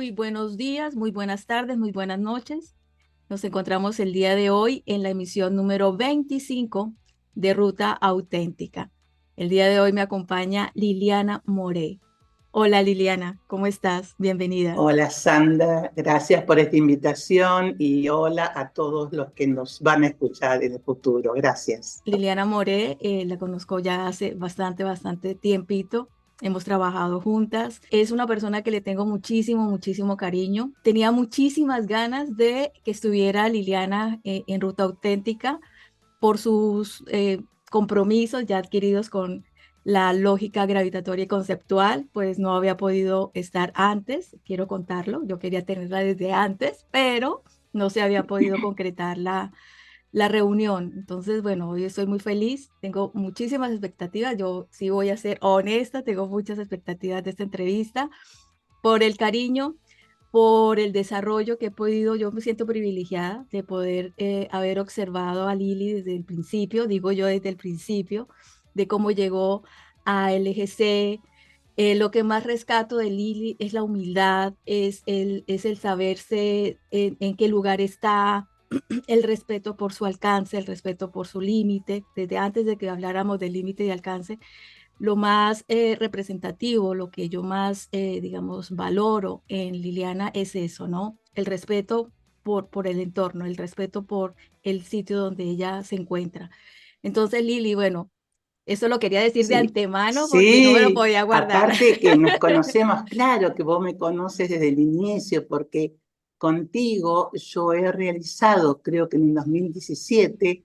Muy buenos días, muy buenas tardes, muy buenas noches. Nos encontramos el día de hoy en la emisión número 25 de Ruta Auténtica. El día de hoy me acompaña Liliana Moré. Hola Liliana, ¿cómo estás? Bienvenida. Hola Sandra, gracias por esta invitación y hola a todos los que nos van a escuchar en el futuro. Gracias. Liliana Moré, la conozco ya hace bastante tiempito. Hemos trabajado juntas. Es una persona que le tengo muchísimo cariño. Tenía muchísimas ganas de que estuviera Liliana en Ruta Auténtica por sus compromisos ya adquiridos con la lógica gravitatoria y conceptual, pues no había podido estar antes, quiero contarlo, yo quería tenerla desde antes, pero no se había podido concretar la reunión. Entonces, bueno, hoy estoy muy feliz, tengo muchísimas expectativas, yo sí voy a ser honesta, tengo muchas expectativas de esta entrevista por el cariño, por el desarrollo que he podido, yo me siento privilegiada de poder haber observado a Lili desde el principio, digo yo desde el principio, de cómo llegó a LGC. Lo que más rescato de Lili es la humildad, es el saberse en qué lugar está, el respeto por su alcance, el respeto por su límite. Desde antes de que habláramos de límite y alcance, lo más representativo, lo que yo más, digamos, valoro en Liliana es eso, ¿no? El respeto por el entorno, el respeto por el sitio donde ella se encuentra. Entonces, Lili, bueno, eso lo quería decir de Sí, antemano porque no me lo sí, podía guardar. aparte que nos conocemos, claro que vos me conoces desde el inicio, porque contigo yo he realizado, creo que en el 2017,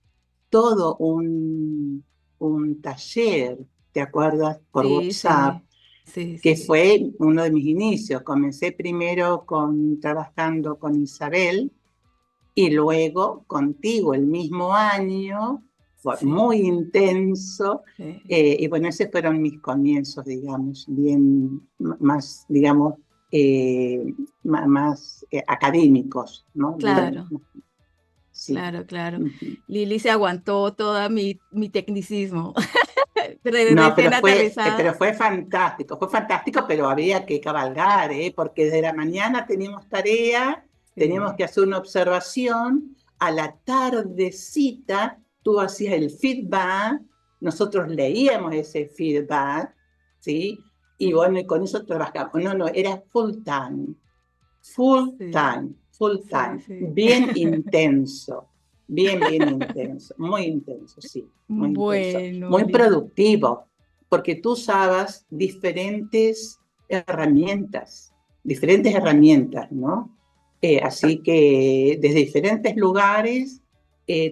todo un taller, ¿te acuerdas? Por Sí, WhatsApp, sí, sí, que sí, fue uno de mis inicios. Comencé primero trabajando con Isabel y luego contigo el mismo año, fue sí, muy intenso, sí. y bueno, esos fueron mis comienzos, digamos, bien más, digamos, más académicos, ¿no? Bien, Claro, sí. claro. Ujú. Lili se aguantó toda mi tecnicismo. No, Recién pero aterrizada. fue fantástico, pero había que cabalgar, ¿eh? Porque de la mañana teníamos tarea, teníamos Sí, que hacer una observación, a la tardecita tú hacías el feedback, nosotros leíamos ese feedback, ¿sí? Y sí, bueno, y con eso trabajamos. No, no, era full sí, time, full sí, time, sí. bien intenso, bien intenso, muy intenso, sí, muy intenso, Bueno, muy Lili. productivo, porque tú usabas diferentes herramientas, ¿no? Así que desde diferentes lugares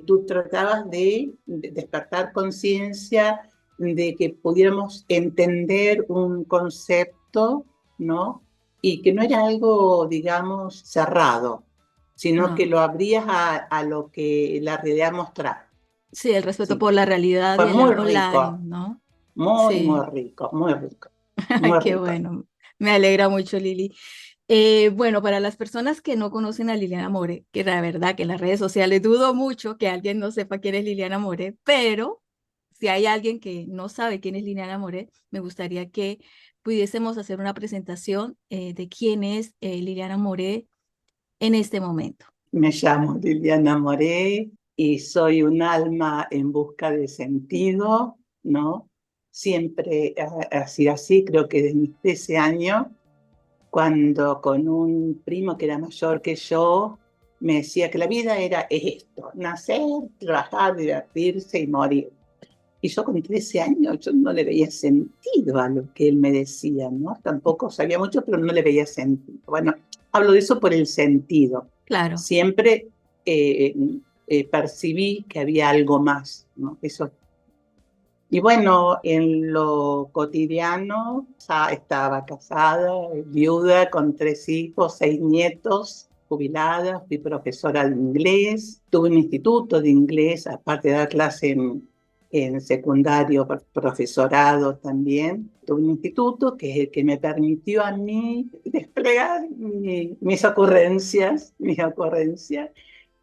tú tratabas de despertar conciencia, de que pudiéramos entender un concepto, ¿no? Y que no era algo, digamos, cerrado, sino que No. lo abrías a lo que la realidad mostraba. Sí, el respeto Sí, por la realidad fue y el muy online, rico, ¿no? muy Sí. rico, muy rico, Ay, muy qué rico. bueno. Me alegra mucho, Lili. Bueno, para las personas que no conocen a Liliana More, que la verdad que en las redes sociales dudo mucho que alguien no sepa quién es Liliana More, pero si hay alguien que no sabe quién es Liliana More, me gustaría que pudiésemos hacer una presentación de quién es Liliana More en este momento. Me llamo Liliana Moré y soy un alma en busca de sentido, ¿no? Siempre ha sido así, creo que desde mis 13 años, cuando con un primo que era mayor que yo, me decía que la vida es esto, nacer, trabajar, divertirse y morir. Y yo con 13 años, yo no le veía sentido a lo que él me decía, ¿no? Tampoco sabía mucho, pero no le veía sentido. Bueno, hablo de eso por el sentido. Claro, Siempre eh, percibí que había algo más, ¿no? Eso. Y bueno, en lo cotidiano, ya estaba casada, viuda, con 3 hijos, 6 nietos, jubilada, fui profesora de inglés, tuve un instituto de inglés, aparte de dar clase en secundario, profesorado también. Tuve un instituto que es el que me permitió a mí desplegar mis ocurrencias.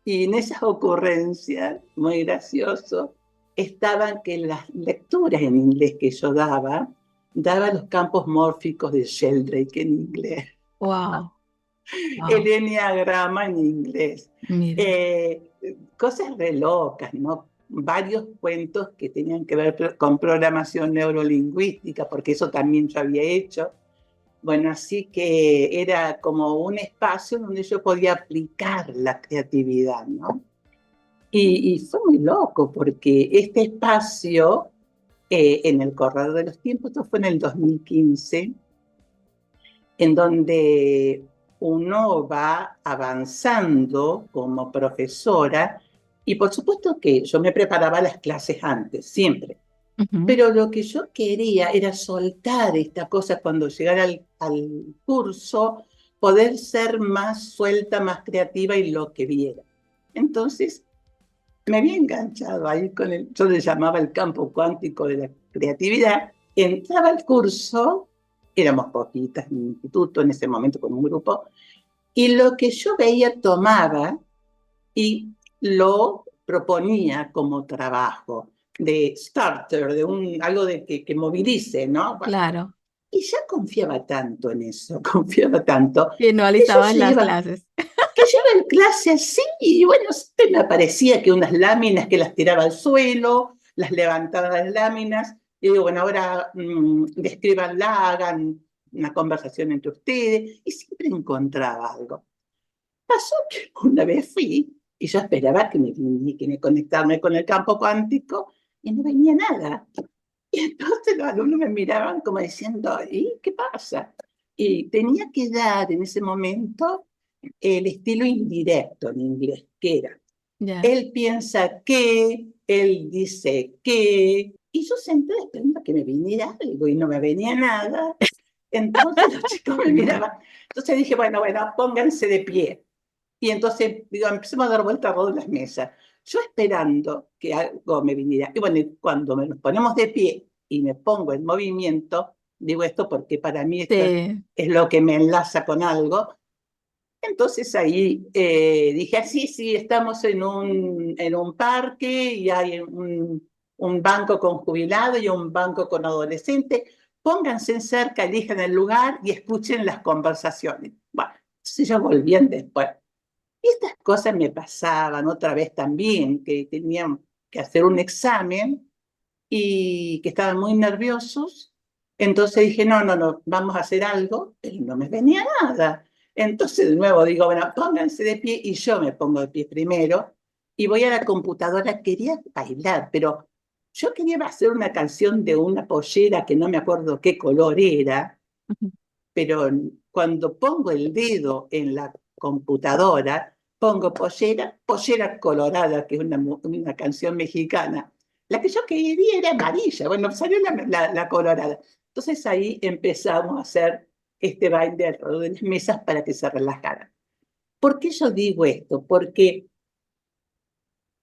Y en esas ocurrencias, muy gracioso, estaban que las lecturas en inglés que yo daba los campos mórficos de Sheldrake en inglés. wow. Wow, el enneagrama en inglés. mira, Eh, Cosas re locas, ¿no? Varios cuentos que tenían que ver con programación neurolingüística, porque eso también yo había hecho. Bueno, así que era como un espacio donde yo podía aplicar la creatividad, ¿no? Y fue muy loco, porque este espacio, en el correr de los tiempos, esto fue en el 2015, en donde uno va avanzando como profesora, y por supuesto que yo me preparaba las clases antes, siempre, ujú, pero lo que yo quería era soltar esta cosa cuando llegara al curso, poder ser más suelta, más creativa y lo que viera. Entonces me había enganchado ahí con el, yo le llamaba el campo cuántico de la creatividad, entraba al curso, éramos poquitas en el instituto en ese momento con un grupo, y lo que yo veía tomaba y lo proponía como trabajo de starter, de algo de que movilice, ¿no? Bueno, claro, y ya confiaba tanto en eso, confiaba tanto, que no que yo alistabas se las iba, clases. que yo iba en clase así, y bueno, siempre me aparecía que unas láminas que las tiraba al suelo, las levantaba las láminas, y digo, bueno, ahora descríbanla, hagan una conversación entre ustedes, y siempre encontraba algo. Pasó que una vez fui y yo esperaba que me conectarme con el campo cuántico y no venía nada. Y entonces los alumnos me miraban como diciendo, ¿y qué pasa? Y tenía que dar en ese momento el estilo indirecto en inglés, que era, Ya. él piensa que, él dice que, y yo senté esperando que me viniera algo y no me venía nada. Entonces los chicos me miraban. Entonces dije, bueno, pónganse de pie. Y entonces, digo, empecemos a dar vuelta a todas las mesas. Yo esperando que algo me viniera. Y bueno, cuando nos ponemos de pie y me pongo en movimiento, digo esto porque para mí esto Sí, es lo que me enlaza con algo. Entonces ahí dije, sí, sí, estamos en un parque y hay un banco con jubilado y un banco con adolescentes. Pónganse cerca, elijan el lugar y escuchen las conversaciones. Bueno, entonces ellos volvían después. Y estas cosas me pasaban otra vez también, que tenían que hacer un examen y que estaban muy nerviosos. Entonces dije, no, vamos a hacer algo, pero no me venía nada. Entonces de nuevo digo, bueno, pónganse de pie y yo me pongo de pie primero y voy a la computadora, quería bailar, pero yo quería hacer una canción de una pollera que no me acuerdo qué color era, ujú, pero cuando pongo el dedo en la computadora, pongo pollera, pollera colorada, que es una canción mexicana. La que yo quería era amarilla, bueno, salió la colorada. Entonces ahí empezamos a hacer este baile alrededor de las mesas para que se relajaran. ¿Por qué yo digo esto? Porque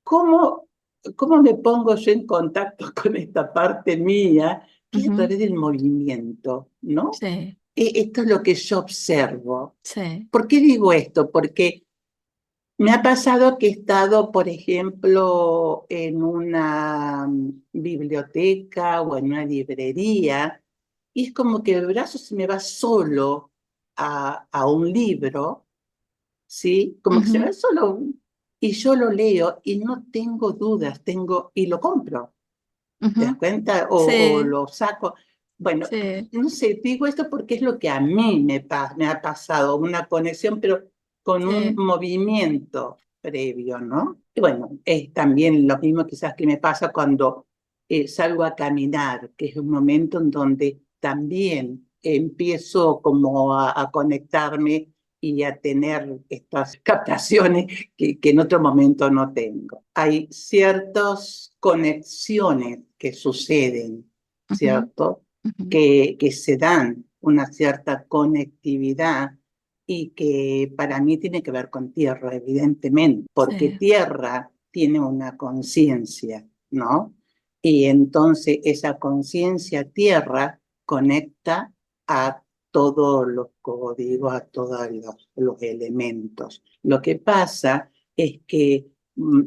¿cómo, cómo me pongo yo en contacto con esta parte mía, que es a ujú, través del movimiento, ¿no? sí, Esto es lo que yo observo. sí, ¿Por qué digo esto? Porque me ha pasado que he estado, por ejemplo, en una biblioteca o en una librería y es como que el brazo se me va solo a un libro, ¿sí? Como que se me ujú, va solo y yo lo leo y no tengo dudas, y lo compro. ¿Te das ujú, cuenta? O sí, lo saco. Bueno, sí, no sé, digo esto porque es lo que a mí me ha pasado, una conexión, pero con un sí, movimiento previo, ¿no? Y bueno, es también lo mismo quizás que me pasa cuando salgo a caminar, que es un momento en donde también empiezo como a conectarme y a tener estas captaciones que en otro momento no tengo. Hay ciertas conexiones que suceden, ujú, ¿cierto? ujú, Que se dan una cierta conectividad y que para mí tiene que ver con tierra, evidentemente, porque sí, tierra tiene una conciencia, ¿no? Y entonces esa conciencia tierra conecta a todos los códigos, a todos los elementos. Lo que pasa es que,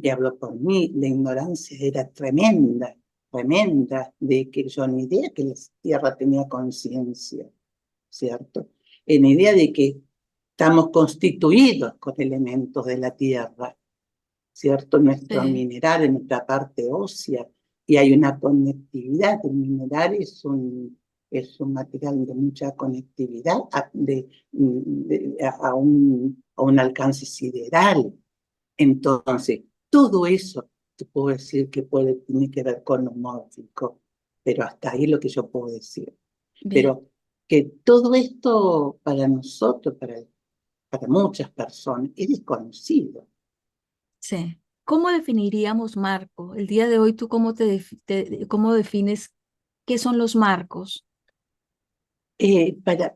y hablo por mí, la ignorancia era tremenda, tremenda, de que yo ni idea que la tierra tenía conciencia, ¿cierto? En idea de que estamos constituidos con elementos de la tierra, ¿cierto? Nuestro Sí, mineral, en nuestra parte ósea, y hay una conectividad. El mineral es un material de mucha conectividad a un alcance sideral. Entonces, todo eso te puedo decir que tiene que ver con lo mórfico, pero hasta ahí lo que yo puedo decir. bien, Pero que todo esto para nosotros, para muchas personas, es desconocido. sí. ¿Cómo definiríamos marco? El día de hoy, ¿tú cómo cómo defines qué son los marcos?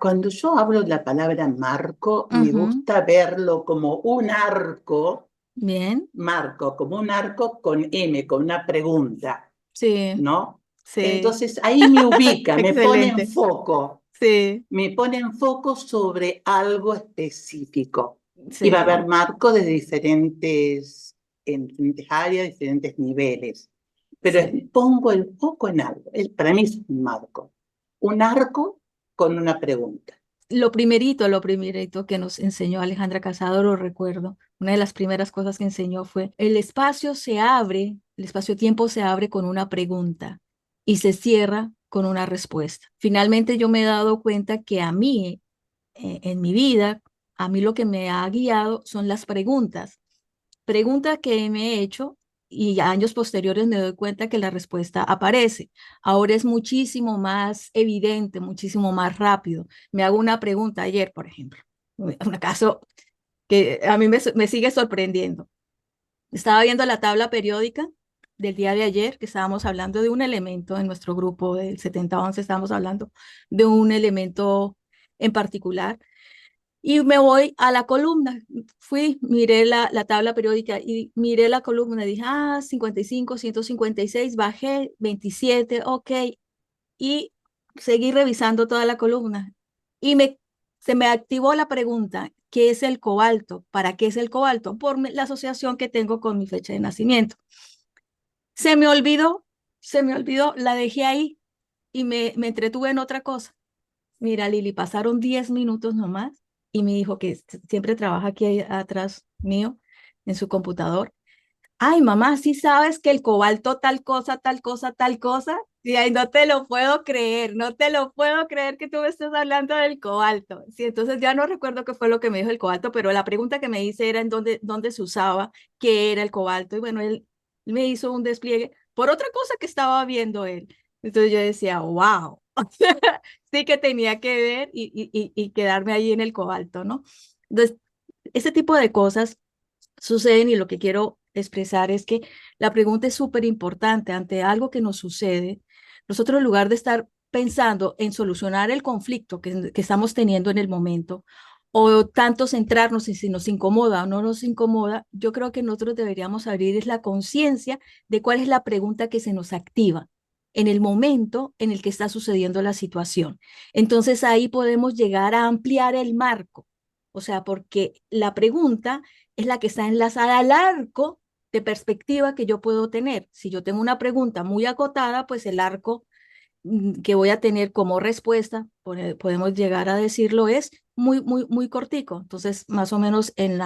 Cuando yo hablo de la palabra marco, me Ujú, gusta verlo como un bien, marco, como un arco con M, con una pregunta, sí, ¿no? sí, Entonces ahí me ubica, excelente, sí, me pone en foco sobre algo específico. Y va a haber sí, marcos en diferentes áreas, diferentes niveles. Pero sí. pongo el foco en algo. Para mí es un marco. Un arco con una pregunta. Lo primerito que nos enseñó Alejandra Casado, lo recuerdo. Una de las primeras cosas que enseñó fue, el espacio-tiempo se abre con una pregunta y se cierra con una respuesta. Finalmente yo me he dado cuenta que a mí, en mi vida, a mí lo que me ha guiado son las preguntas. Pregunta que me he hecho y años posteriores me doy cuenta que la respuesta aparece. Ahora es muchísimo más evidente, muchísimo más rápido. Me hago una pregunta ayer, por ejemplo, un caso que a mí me sigue sorprendiendo. Estaba viendo la tabla periódica del día de ayer, que estábamos hablando de un elemento en nuestro grupo del 7011, estábamos hablando de un elemento en particular y me voy a la columna. Fui, miré la tabla periódica y miré la columna. Dije, 55, 156, bajé 27, ok. Y seguí revisando toda la columna. Y se me activó la pregunta, ¿qué es el cobalto? ¿Para qué es el cobalto? La asociación que tengo con mi fecha de nacimiento. Se me olvidó, se me olvidó, la dejé ahí y me entretuve en otra cosa. Mira, Lili, pasaron 10 minutos nomás y mi hijo, que siempre trabaja aquí atrás mío, en su computador. Ay, mamá, ¿sí sabes que el cobalto tal cosa, tal cosa, tal cosa? Y ay, no te lo puedo creer, no te lo puedo creer que tú me estés hablando del cobalto. Sí, entonces ya no recuerdo qué fue lo que me dijo el cobalto, pero la pregunta que me hice era en dónde se usaba, qué era el cobalto. Y bueno, él me hizo un despliegue por otra cosa que estaba viendo él. Entonces yo decía, wow, sí que tenía que ver y quedarme ahí en el cobalto, ¿no? Entonces, ese tipo de cosas suceden y lo que quiero expresar es que la pregunta es súper importante ante algo que nos sucede. Nosotros en lugar de estar pensando en solucionar el conflicto que estamos teniendo en el momento o tanto centrarnos en si nos incomoda o no nos incomoda, yo creo que nosotros deberíamos abrir es la conciencia de cuál es la pregunta que se nos activa en el momento en el que está sucediendo la situación. Entonces ahí podemos llegar a ampliar el marco, o sea, porque la pregunta es la que está enlazada al arco de perspectiva que yo puedo tener. Si yo tengo una pregunta muy acotada, pues el arco que voy a tener como respuesta, podemos llegar a decirlo, es muy cortico. Entonces, más o menos en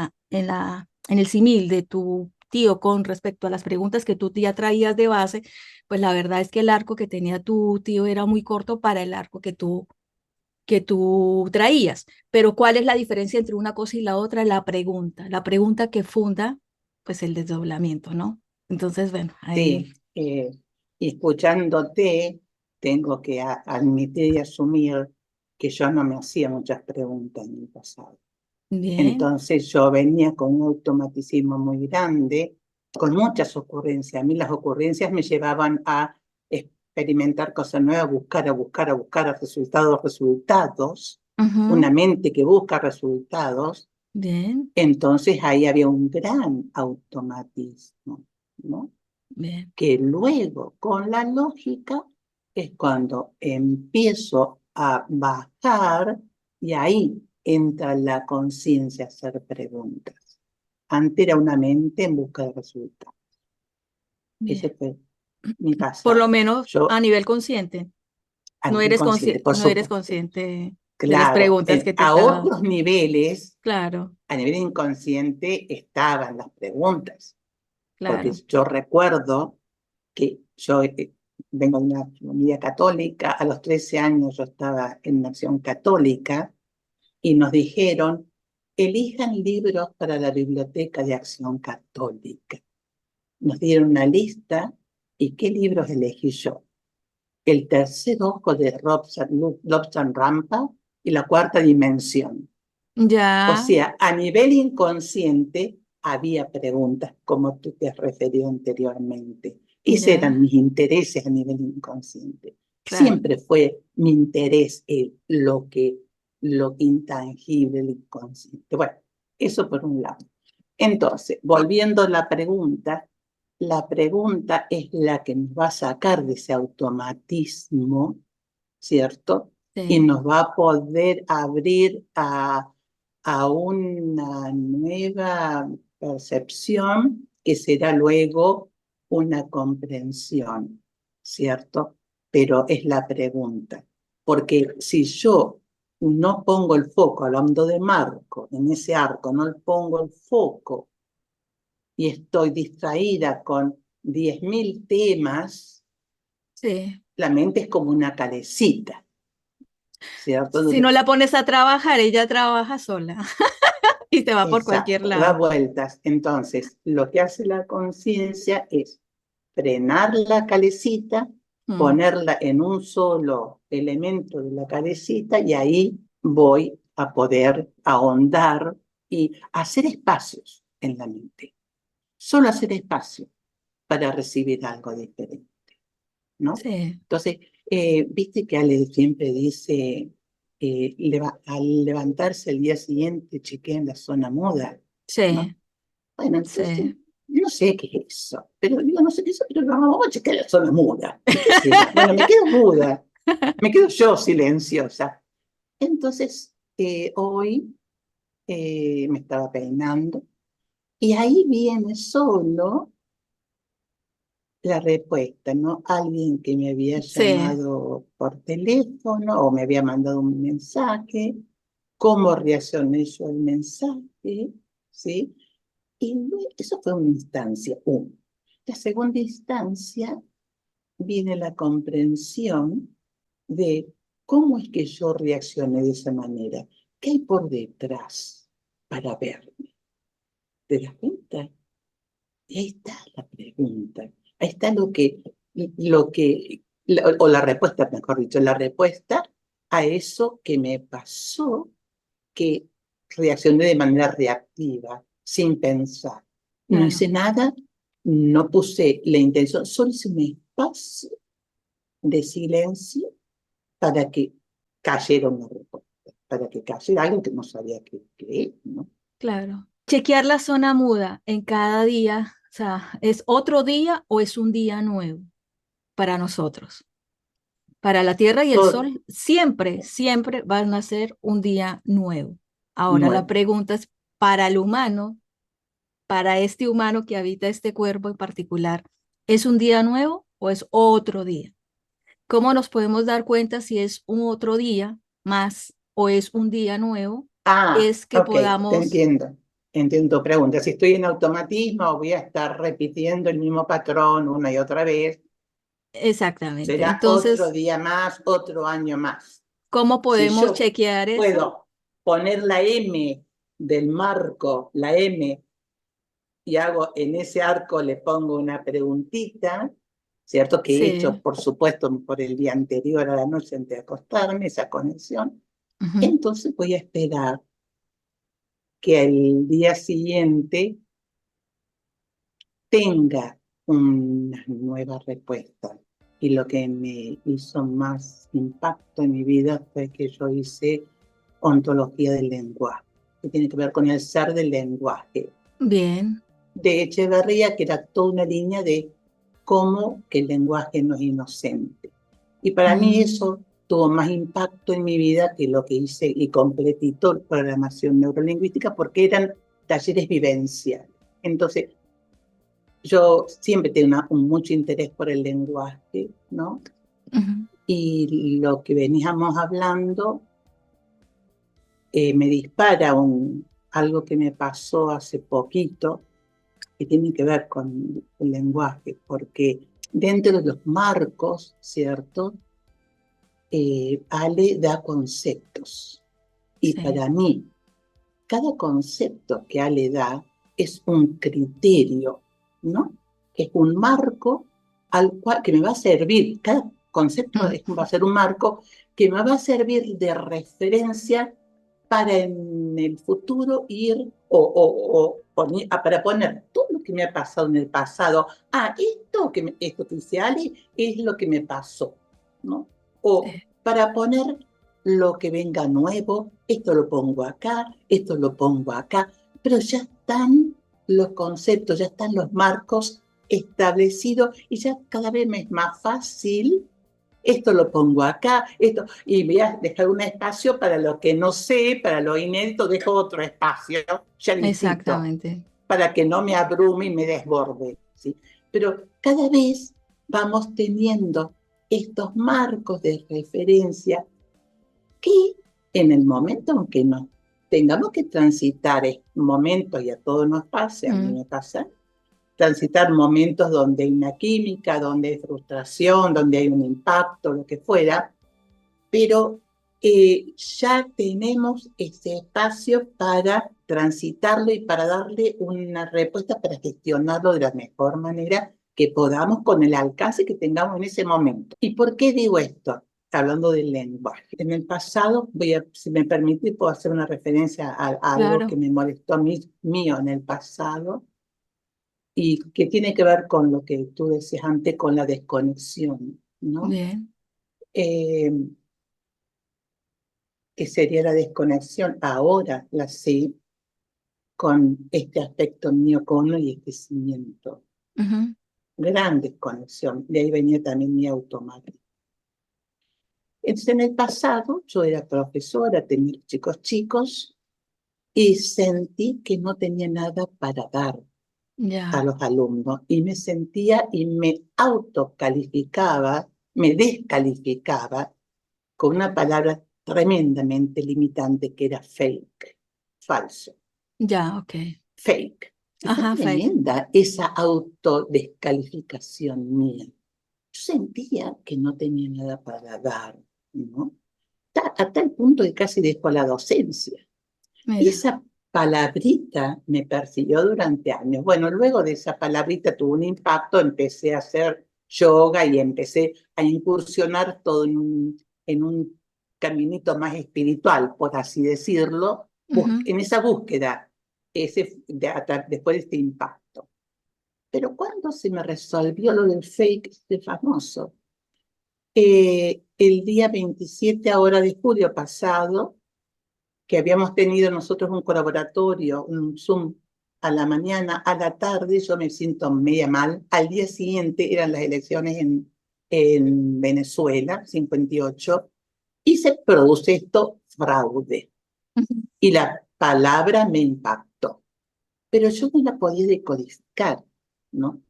el símil de tu tío con respecto a las preguntas que tú ya traías de base, pues la verdad es que el arco que tenía tu tío era muy corto para el arco que tú traías. Pero ¿cuál es la diferencia entre una cosa y la otra? La pregunta que funda, pues el desdoblamiento, ¿no? Entonces, bueno, ahí, Sí, y escuchándote, tengo que admitir y asumir que yo no me hacía muchas preguntas en el pasado. bien, Entonces yo venía con un automaticismo muy grande, con muchas ocurrencias. A mí las ocurrencias me llevaban a experimentar cosas nuevas, a buscar resultados, una ujú, mente que busca resultados. bien, Entonces ahí había un gran automatismo, ¿no? bien, Que luego con la lógica es cuando empiezo a bajar y ahí entra la conciencia a hacer preguntas. Antes era una mente en busca de resultados. Ese bien. fue mi Por lo pasado. menos a Yo, nivel consciente. a nivel consciente, por No eres supuesto, consciente. de las claro, preguntas que te a estaba. otros niveles, Claro, a nivel inconsciente, estaban las preguntas. Porque claro. yo recuerdo que yo vengo de una familia católica, a los 13 años yo estaba en una acción católica y nos dijeron, elijan libros para la biblioteca de Acción Católica. Nos dieron una lista y ¿qué libros elegí yo? El tercer ojo de Lobsang Rampa y la cuarta dimensión. O Ya, sea, a nivel inconsciente había preguntas, como tú te has referido anteriormente. Esos eran ya, mis intereses a nivel inconsciente. claro. Siempre fue mi interés lo intangible, el inconsciente. Bueno, eso por un lado. Entonces, volviendo a la pregunta es la que nos va a sacar de ese automatismo, ¿cierto? Y Sí, nos va a poder abrir a una nueva percepción que será luego una comprensión, ¿cierto? Pero es la pregunta, porque si yo no pongo el foco, hablando de marco, en ese arco, no le pongo el foco y estoy distraída con 10.000 temas, sí. la mente es como una calecita, ¿cierto? Si no la pones a trabajar, ella trabaja sola y te va por cualquier Exacto, da lado. vueltas. Entonces, lo que hace la conciencia es frenar la calecita, Mm, ponerla en un solo elemento de la calecita y ahí voy a poder ahondar y hacer espacios en la mente. Solo hacer espacio para recibir algo diferente, ¿no? sí, Entonces, viste que Ale siempre dice, al levantarse el día siguiente, chequeen la zona muda, ¿no? sí, Bueno, entonces, sí. no sé qué es eso, pero digo, no sé qué es eso, pero vamos a chequear la zona muda. ¿Y qué será? Bueno, me quedo muda, me quedo yo silenciosa. Entonces, hoy me estaba peinando y ahí viene solo la respuesta, ¿no? Alguien que me había Sí, llamado por teléfono o me había mandado un mensaje, cómo reaccioné yo al mensaje, ¿sí? Y eso fue una instancia, uno. La segunda instancia viene la comprensión de cómo es que yo reaccioné de esa manera. ¿Qué hay por detrás para verme? ¿Te das cuenta? Y ahí está la pregunta. Ahí está o la respuesta, mejor dicho, la respuesta a eso que me pasó, que reaccioné de manera reactiva, sin pensar. No claro, hice nada, no puse la intención, solo hice un espacio de silencio para que cayera una respuesta, para que cayera algo que no sabía qué es, ¿no? claro. Chequear la zona muda en cada día, o sea, ¿es otro día o es un día nuevo para nosotros? Para la Tierra y el Todo Sol, siempre, siempre van a ser un día nuevo. Ahora la nuevo. pregunta es, para el humano, para este humano que habita este cuerpo en particular, ¿es un día nuevo o es otro día? ¿Cómo nos podemos dar cuenta si es un otro día más o es un día nuevo? Ah, Es que ok, te podamos, entiendo. Entiendo tu pregunta. Si estoy en automatismo, voy a estar repitiendo el mismo patrón una y otra vez. exactamente. Será otro Entonces, día más, otro año más. ¿cómo Si podemos yo chequear eso? puedo poner la M del marco, la M, y hago en ese arco, le pongo una preguntita, ¿cierto? Que he hecho, Sí. por supuesto, por el día anterior a la noche antes de acostarme, esa conexión. Ujú. Entonces voy a esperar que al día siguiente tenga una nueva respuesta. Y lo que me hizo más impacto en mi vida fue que yo hice ontología del lenguaje, que tiene que ver con el ser del lenguaje, Bien. de Echeverría, que era toda una línea de cómo que el lenguaje no es inocente. Y para mí Mm, eso tuvo más impacto en mi vida que lo que hice y completito programación neurolingüística, porque eran talleres vivenciales. Entonces, yo siempre tengo mucho interés por el lenguaje, ¿no? ujú. Y lo que veníamos hablando me dispara algo que me pasó hace poquito, que tiene que ver con el lenguaje, porque dentro de los marcos, ¿cierto? Ale da conceptos. Y Sí. para mí, cada concepto que Ale da es un criterio, ¿no? Es un marco al cual que me va a servir. Cada concepto Mm. va a ser un marco que me va a servir de referencia para en el futuro ir para poner todo lo que me ha pasado en el pasado. Esto que dice Ale es lo que me pasó, ¿no? O Sí. para poner lo que venga nuevo, esto lo pongo acá, esto lo pongo acá, pero ya están los conceptos, ya están los marcos establecidos y ya cada vez me es más fácil. Esto lo pongo acá, y voy a dejar un espacio para lo que no sé, para lo inédito, dejo otro espacio, ya listo, Exactamente. para que no me abrume y me desborde, ¿sí? Pero cada vez vamos teniendo estos marcos de referencia que en el momento en que nos tengamos que transitar momentos, y a todos nos pasa, a mí Mm. me pasa, transitar momentos donde hay una química, donde hay frustración, donde hay un impacto, lo que fuera, pero ya tenemos ese espacio para transitarlo y para darle una respuesta para gestionarlo de la mejor manera que podamos con el alcance que tengamos en ese momento. ¿Y por qué digo esto? Hablando del lenguaje. En el pasado, si me permite, puedo hacer una referencia a algo que Claro. me molestó mío en el pasado y que tiene que ver con lo que tú decías antes, con la desconexión, ¿no? Bien. Eh, que sería la desconexión, ahora la sé con este aspecto mío cono y el crecimiento. Ujú. Gran desconexión, de ahí venía también mi automático. Entonces, en el pasado yo era profesora, tenía chicos, y sentí que no tenía nada para dar a Ya. los alumnos y me sentía y me autocalificaba, me descalificaba con una palabra tremendamente limitante que era fake, falso, Ya, ok. fake. Y fue Ajá, fake. tremenda esa autodescalificación mía. Yo sentía que no tenía nada para dar, ¿no? A tal punto que casi dejó la docencia. Y Mira. esa palabrita me persiguió durante años. Bueno, luego de esa palabrita tuvo un impacto, empecé a hacer yoga y empecé a incursionar todo en un caminito más espiritual, por así decirlo, Ujú. en esa búsqueda, después de este impacto. Pero cuando se me resolvió lo del fake, este famoso, el día 27 ahora de julio pasado, que habíamos tenido nosotros un colaboratorio, un Zoom a la mañana, a la tarde yo me siento media mal. Al día siguiente eran las elecciones en Venezuela, 58, y se produce esto, fraude. Ujú. Y la palabra me impactó, pero yo no la podía decodificar, ¿no?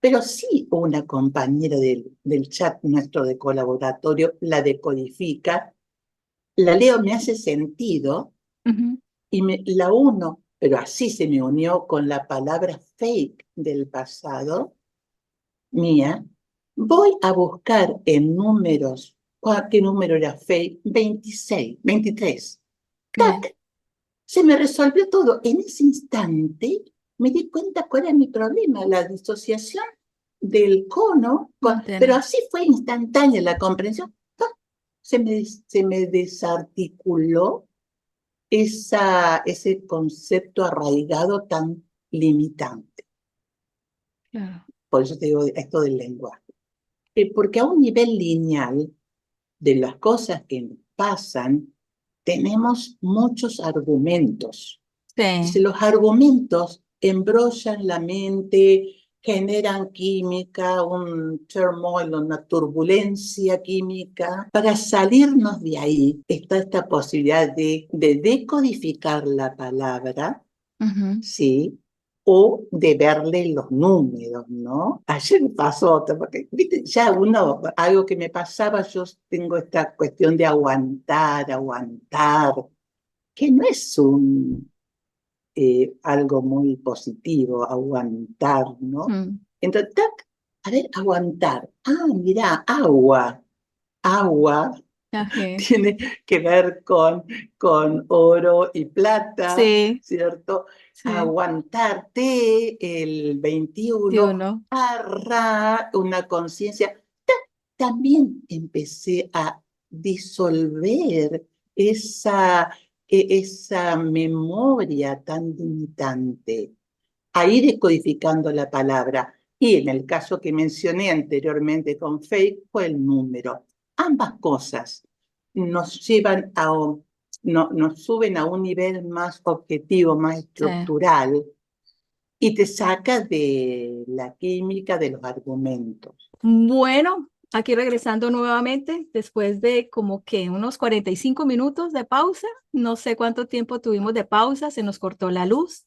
Pero sí una compañera del chat nuestro de colaboratorio la decodifica, la leo, me hace sentido, Ujú. y la uno, pero así se me unió con la palabra fake del pasado mía. Voy a buscar en números, ¿qué número era fake? 26, 23. Bien. ¡Tac! Se me resolvió todo. En ese instante me di cuenta cuál era mi problema, la disociación del cono, pero Antena. así fue instantánea la comprensión. ¡Tac! Se me desarticuló ese concepto arraigado tan limitante. Claro. Por eso te digo esto del lenguaje. Porque a un nivel lineal de las cosas que nos pasan, tenemos muchos argumentos. Entonces, Sí. los argumentos embrollan la mente, generan química, un turmoil, una turbulencia química. Para salirnos de ahí está esta posibilidad de decodificar la palabra, Ujú. ¿sí? O de verle los números, ¿no? Ayer me pasó otra, porque, viste, ya algo que me pasaba, yo tengo esta cuestión de aguantar, que no es algo muy positivo, aguantar, ¿no? Mm, Entonces, tac, a ver, aguantar. Ah, mira, agua. Agua ajé. tiene que ver con oro y plata, Sí, ¿cierto? sí, Aguantarte el sí, 21, uno. una conciencia. También empecé a disolver esa, esa memoria tan limitante, a ir descodificando la palabra. Y en el caso que mencioné anteriormente con Fake fue el número. Ambas cosas nos llevan nos suben a un nivel más objetivo, más Sí. estructural y te saca de la química de los argumentos. Bueno, aquí regresando nuevamente, después de como que unos 45 minutos de pausa, no sé cuánto tiempo tuvimos de pausa, se nos cortó la luz.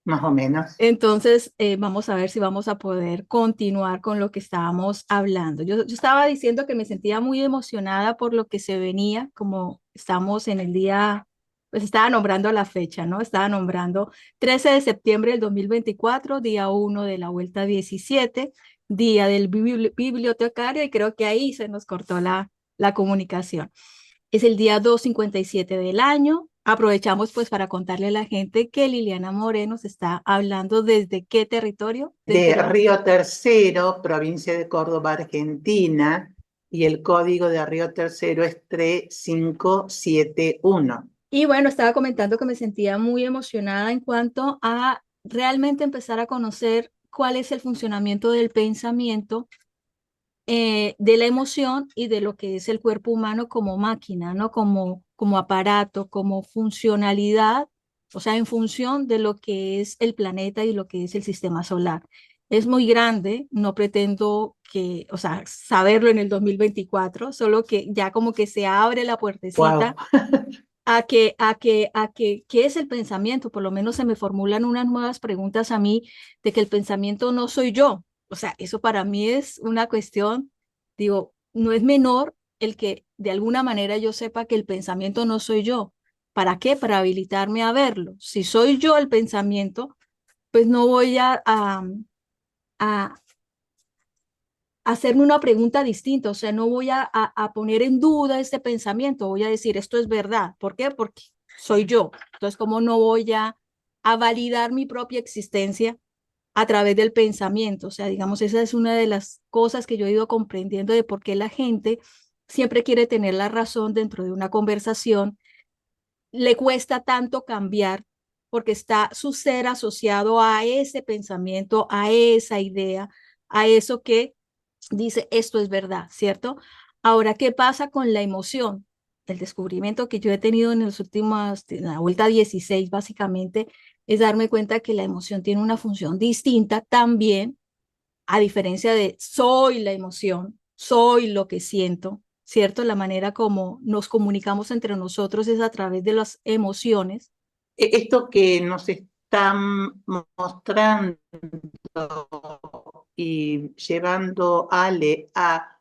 Más o menos. Entonces, vamos a ver si vamos a poder continuar con lo que estábamos hablando. Yo estaba diciendo que me sentía muy emocionada por lo que se venía, como estamos en el día, pues estaba nombrando la fecha, ¿no? Estaba nombrando 13 de septiembre del 2024, día 1 de la vuelta 17, día del bibliotecario, y creo que ahí se nos cortó la comunicación. Es el día 257 del año. Aprovechamos pues para contarle a la gente que Liliana Moreno se está hablando desde qué territorio del De Perú. Río Tercero, provincia de Córdoba, Argentina, y el código de Río Tercero es 3571. Y bueno, estaba comentando que me sentía muy emocionada en cuanto a realmente empezar a conocer cuál es el funcionamiento del pensamiento, de la emoción y de lo que es el cuerpo humano como máquina, ¿no? Como aparato, como funcionalidad, o sea, en función de lo que es el planeta y lo que es el sistema solar. Es muy grande, no pretendo que, o sea, saberlo en el 2024, solo que ya como que se abre la ¡Wow! puertecita ¿qué es el pensamiento? Por lo menos se me formulan unas nuevas preguntas a mí de que el pensamiento no soy yo. O sea, eso para mí es una cuestión, digo, no es menor el que de alguna manera yo sepa que el pensamiento no soy yo. ¿Para qué? Para habilitarme a verlo. Si soy yo el pensamiento, pues no voy a hacerme una pregunta distinta, o sea, no voy a poner en duda este pensamiento, voy a decir, esto es verdad. ¿Por qué? Porque soy yo. Entonces, ¿cómo no voy a validar mi propia existencia a través del pensamiento? O sea, digamos, esa es una de las cosas que yo he ido comprendiendo de por qué la gente siempre quiere tener la razón dentro de una conversación, le cuesta tanto cambiar porque está su ser asociado a ese pensamiento, a esa idea, a eso que dice esto es verdad, ¿cierto? Ahora, ¿qué pasa con la emoción? El descubrimiento que yo he tenido en los últimos, en la vuelta 16 básicamente, es darme cuenta que la emoción tiene una función distinta también, a diferencia de soy la emoción, soy lo que siento, ¿cierto? La manera como nos comunicamos entre nosotros es a través de las emociones. Esto que nos están mostrando y llevando Ale a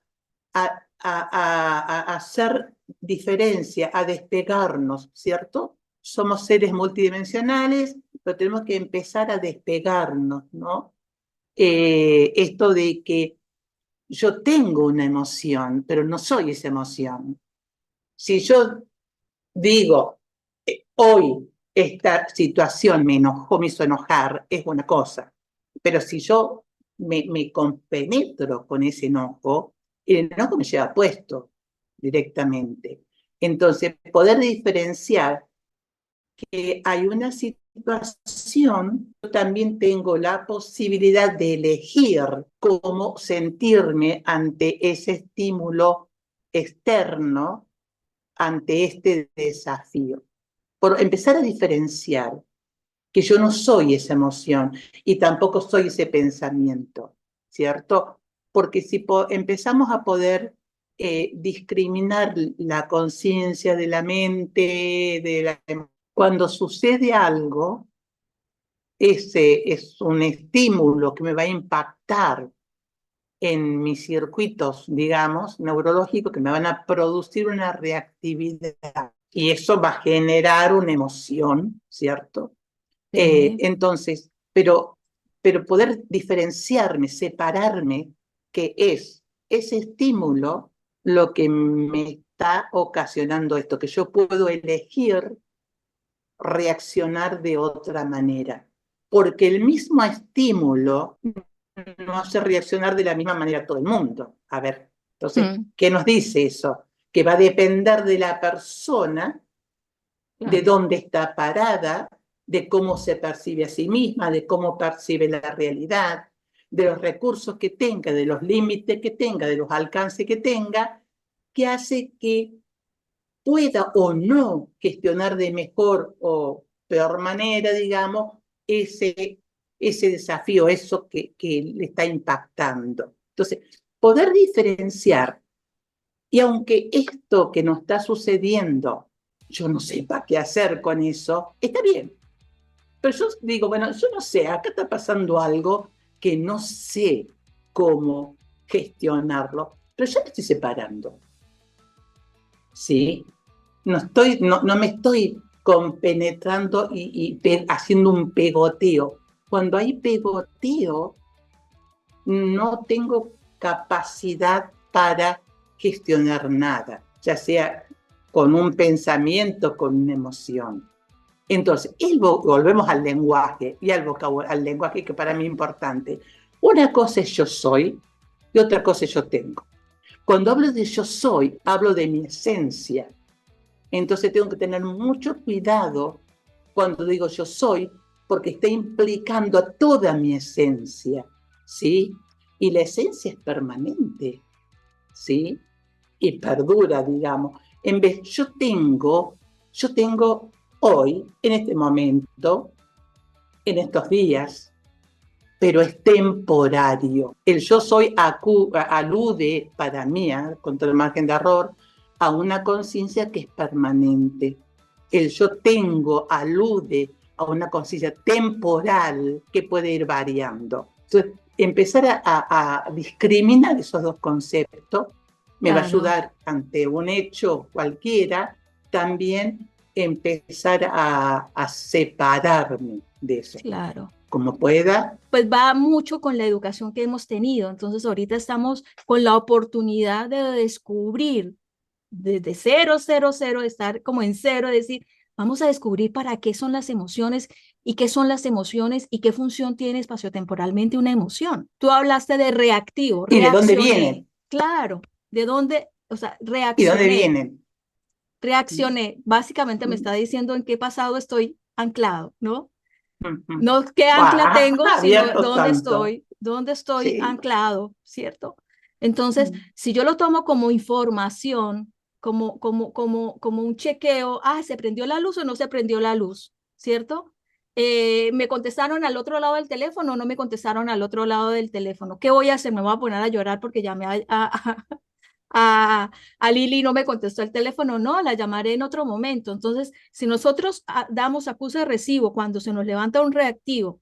hacer diferencia, a despegarnos, ¿cierto? Somos seres multidimensionales, pero tenemos que empezar a despegarnos, ¿no? Esto de que yo tengo una emoción, pero no soy esa emoción. Si yo digo, hoy esta situación me enojó, me hizo enojar, es una cosa, pero si yo me compenetro con ese enojo, el enojo me lleva puesto directamente. Entonces, poder diferenciar que hay una situación, yo también tengo la posibilidad de elegir cómo sentirme ante ese estímulo externo, ante este desafío. Por empezar a diferenciar que yo no soy esa emoción y tampoco soy ese pensamiento, ¿cierto? Porque si empezamos a poder discriminar la conciencia de la mente, cuando sucede algo, ese es un estímulo que me va a impactar en mis circuitos, digamos, neurológicos, que me van a producir una reactividad. y eso va a generar una emoción, ¿cierto? Sí. Entonces, pero poder diferenciarme, separarme, que es ese estímulo lo que me está ocasionando esto, que yo puedo elegir reaccionar de otra manera, porque el mismo estímulo no hace reaccionar de la misma manera a todo el mundo. A ver, entonces, Mm, ¿qué nos dice eso? Que va a depender de la persona, de claro. dónde está parada, de cómo se percibe a sí misma, de cómo percibe la realidad, de los recursos que tenga, de los límites que tenga, de los alcances que tenga, que hace que pueda o no gestionar de mejor o peor manera, digamos, ese desafío, eso que le está impactando. Entonces, poder diferenciar, y aunque esto que nos está sucediendo, yo no sepa qué hacer con eso, está bien. Pero yo digo, bueno, yo no sé, acá está pasando algo que no sé cómo gestionarlo, pero ya me estoy separando, ¿sí? No me estoy compenetrando y haciendo un pegoteo. Cuando hay pegoteo, no tengo capacidad para gestionar nada, ya sea con un pensamiento, con una emoción. Entonces, volvemos al lenguaje y al lenguaje que para mí es importante. Una cosa es yo soy y otra cosa es yo tengo. Cuando hablo de yo soy, hablo de mi esencia. Entonces tengo que tener mucho cuidado cuando digo yo soy, porque está implicando a toda mi esencia, ¿sí? Y la esencia es permanente, ¿sí? Y perdura, digamos. En vez, yo tengo hoy, en este momento, en estos días, pero es temporario. El yo soy alude, para mí, con todo el margen de error, a una conciencia que es permanente. El yo tengo alude a una conciencia temporal que puede ir variando. Entonces, empezar a discriminar esos dos conceptos me va a Claro, ayudar ante un hecho cualquiera, también empezar a separarme de eso, claro. como pueda. Pues va mucho con la educación que hemos tenido. Entonces ahorita estamos con la oportunidad de descubrir desde cero, cero, cero, estar como en cero, decir, vamos a descubrir para qué son las emociones y qué son las emociones y qué función tiene espaciotemporalmente una emoción. Tú hablaste de reactivo, ¿Y de dónde reaccioné, vienen? claro, ¿de dónde? O sea, ¿Y de dónde reaccioné, vienen? reaccioné. Básicamente me está diciendo en qué pasado estoy anclado, ¿no? Ujú. No qué ancla Ah, tengo, sino abierto tanto. dónde estoy Sí. anclado, ¿cierto? Entonces, si yo lo tomo como información, como un chequeo, se prendió la luz o no se prendió la luz, ¿cierto? Me contestaron al otro lado del teléfono o no me contestaron al otro lado del teléfono. ¿Qué voy a hacer? Me voy a poner a llorar porque llamé a Lili no me contestó el teléfono, no, la llamaré en otro momento. Entonces, si nosotros damos acuse de recibo cuando se nos levanta un reactivo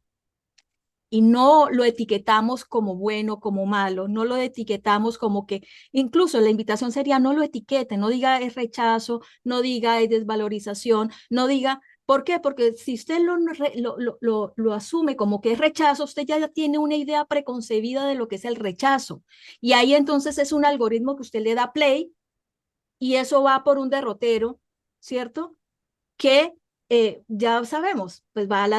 y no lo etiquetamos como bueno, como malo, no lo etiquetamos como que, incluso la invitación sería no lo etiquete, no diga es rechazo, no diga es desvalorización, no diga, ¿por qué? Porque si usted lo asume como que es rechazo, usted ya tiene una idea preconcebida de lo que es el rechazo. Y ahí entonces es un algoritmo que usted le da play y eso va por un derrotero, ¿cierto? Que ya sabemos, pues va a la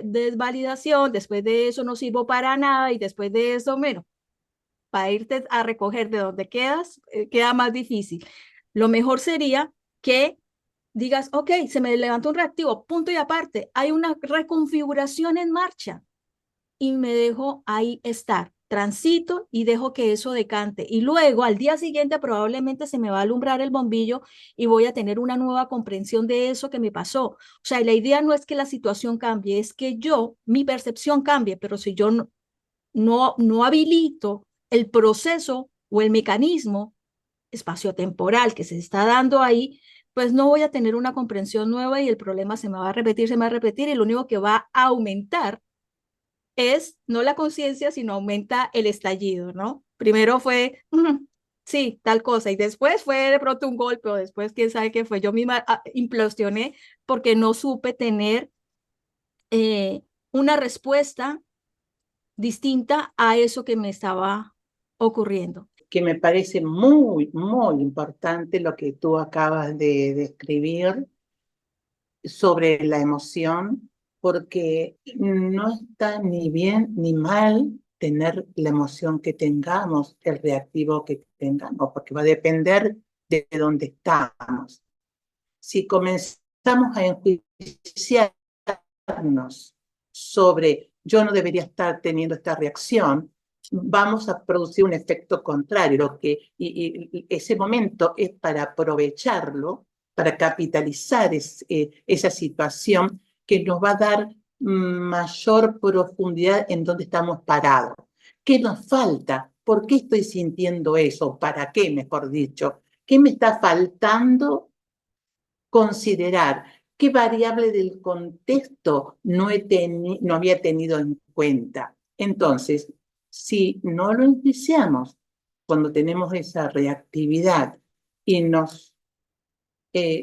desvalidación, después de eso no sirvo para nada y después de eso, menos, para irte a recoger de donde quedas, queda más difícil. Lo mejor sería que digas, ok, se me levantó un reactivo, punto y aparte, hay una reconfiguración en marcha y me dejo ahí estar. Transito y dejo que eso decante. Y luego al día siguiente probablemente se me va a alumbrar el bombillo y voy a tener una nueva comprensión de eso que me pasó. O sea, la idea no es que la situación cambie, es que yo, mi percepción cambie, pero si yo no habilito el proceso o el mecanismo espaciotemporal que se está dando ahí, pues no voy a tener una comprensión nueva y el problema se me va a repetir, se me va a repetir y lo único que va a aumentar es no la conciencia, sino aumenta el estallido, ¿no? Primero fue, sí, tal cosa. Y después fue de pronto un golpe, o después quién sabe qué fue. Yo misma implosioné porque no supe tener eh, una respuesta distinta a eso que me estaba ocurriendo. Que me parece muy, muy importante lo que tú acabas de describir sobre la emoción, porque no está ni bien ni mal tener la emoción que tengamos, el reactivo que tengamos, porque va a depender de dónde estamos. Si comenzamos a enjuiciarnos sobre yo no debería estar teniendo esta reacción, vamos a producir un efecto contrario, y ese momento es para aprovecharlo, para capitalizar esa situación que nos va a dar mayor profundidad en dónde estamos parados. ¿Qué nos falta? ¿Por qué estoy sintiendo eso? ¿Para qué, mejor dicho? ¿Qué me está faltando considerar? ¿Qué variable del contexto no había tenido en cuenta? Entonces, si no lo iniciamos cuando tenemos esa reactividad y nos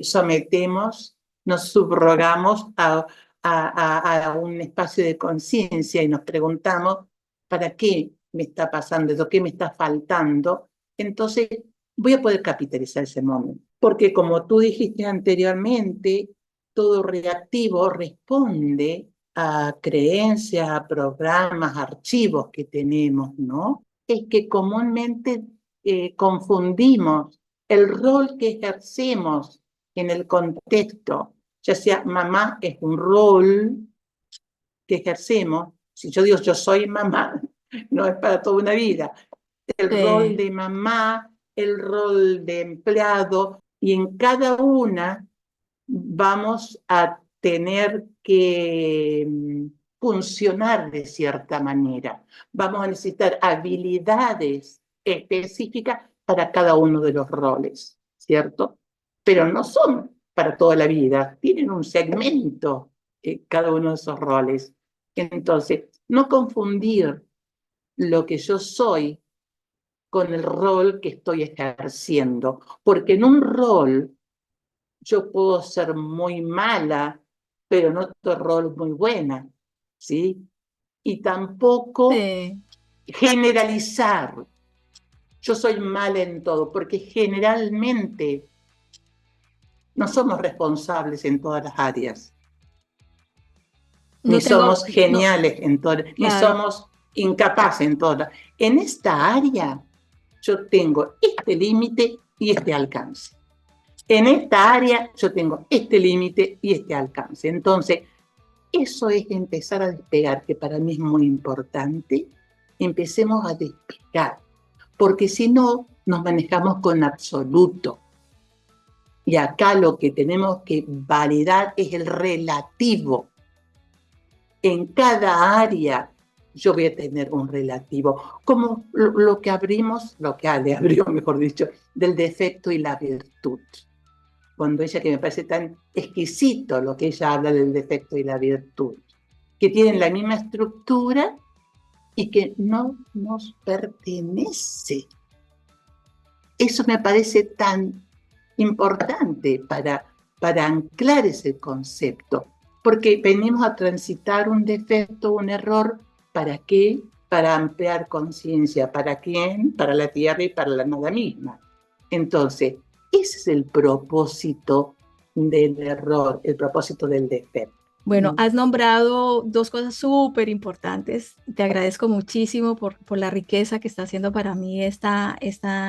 sometemos, nos subrogamos a un espacio de conciencia y nos preguntamos, ¿para qué me está pasando eso? ¿Qué me está faltando? Entonces, voy a poder capitalizar ese momento. Porque como tú dijiste anteriormente, todo reactivo responde a creencias, a programas, archivos que tenemos, ¿no? Es que comúnmente confundimos el rol que ejercemos en el contexto, ya sea mamá es un rol que ejercemos, si yo digo yo soy mamá, no es para toda una vida, el rol Sí, de mamá, el rol de empleado, y en cada una vamos a tener que funcionar de cierta manera. Vamos a necesitar habilidades específicas para cada uno de los roles, ¿cierto? Pero no son para toda la vida, tienen un segmento cada uno de esos roles. Entonces, no confundir lo que yo soy con el rol que estoy ejerciendo, porque en un rol yo puedo ser muy mala, pero en otro rol muy buena, ¿sí? Y tampoco sí, generalizar, yo soy mala en todo, porque generalmente no somos responsables en todas las áreas, ni no tengo, somos no, geniales en todas, ni claro, somos incapaces en todas. En esta área yo tengo este límite y este alcance. En esta área yo tengo este límite y este alcance. Entonces, eso es empezar a despegar, que para mí es muy importante. Empecemos a despegar, porque si no, nos manejamos con absoluto. Y acá lo que tenemos que validar es el relativo. En cada área yo voy a tener un relativo, como lo que abrimos, lo que Ale abrió, mejor dicho, del defecto y la virtud. Cuando ella, que me parece tan exquisito lo que ella habla del defecto y la virtud, que tienen la misma estructura y que no nos pertenece. Eso me parece tan importante para anclar ese concepto, porque venimos a transitar un defecto, un error, ¿para qué? Para ampliar conciencia. ¿Para quién? Para la Tierra y para la nada misma. Entonces, ese es el propósito del error, el propósito del defecto. bueno, has nombrado dos cosas súper importantes. Te agradezco muchísimo por la riqueza que está haciendo para mí esta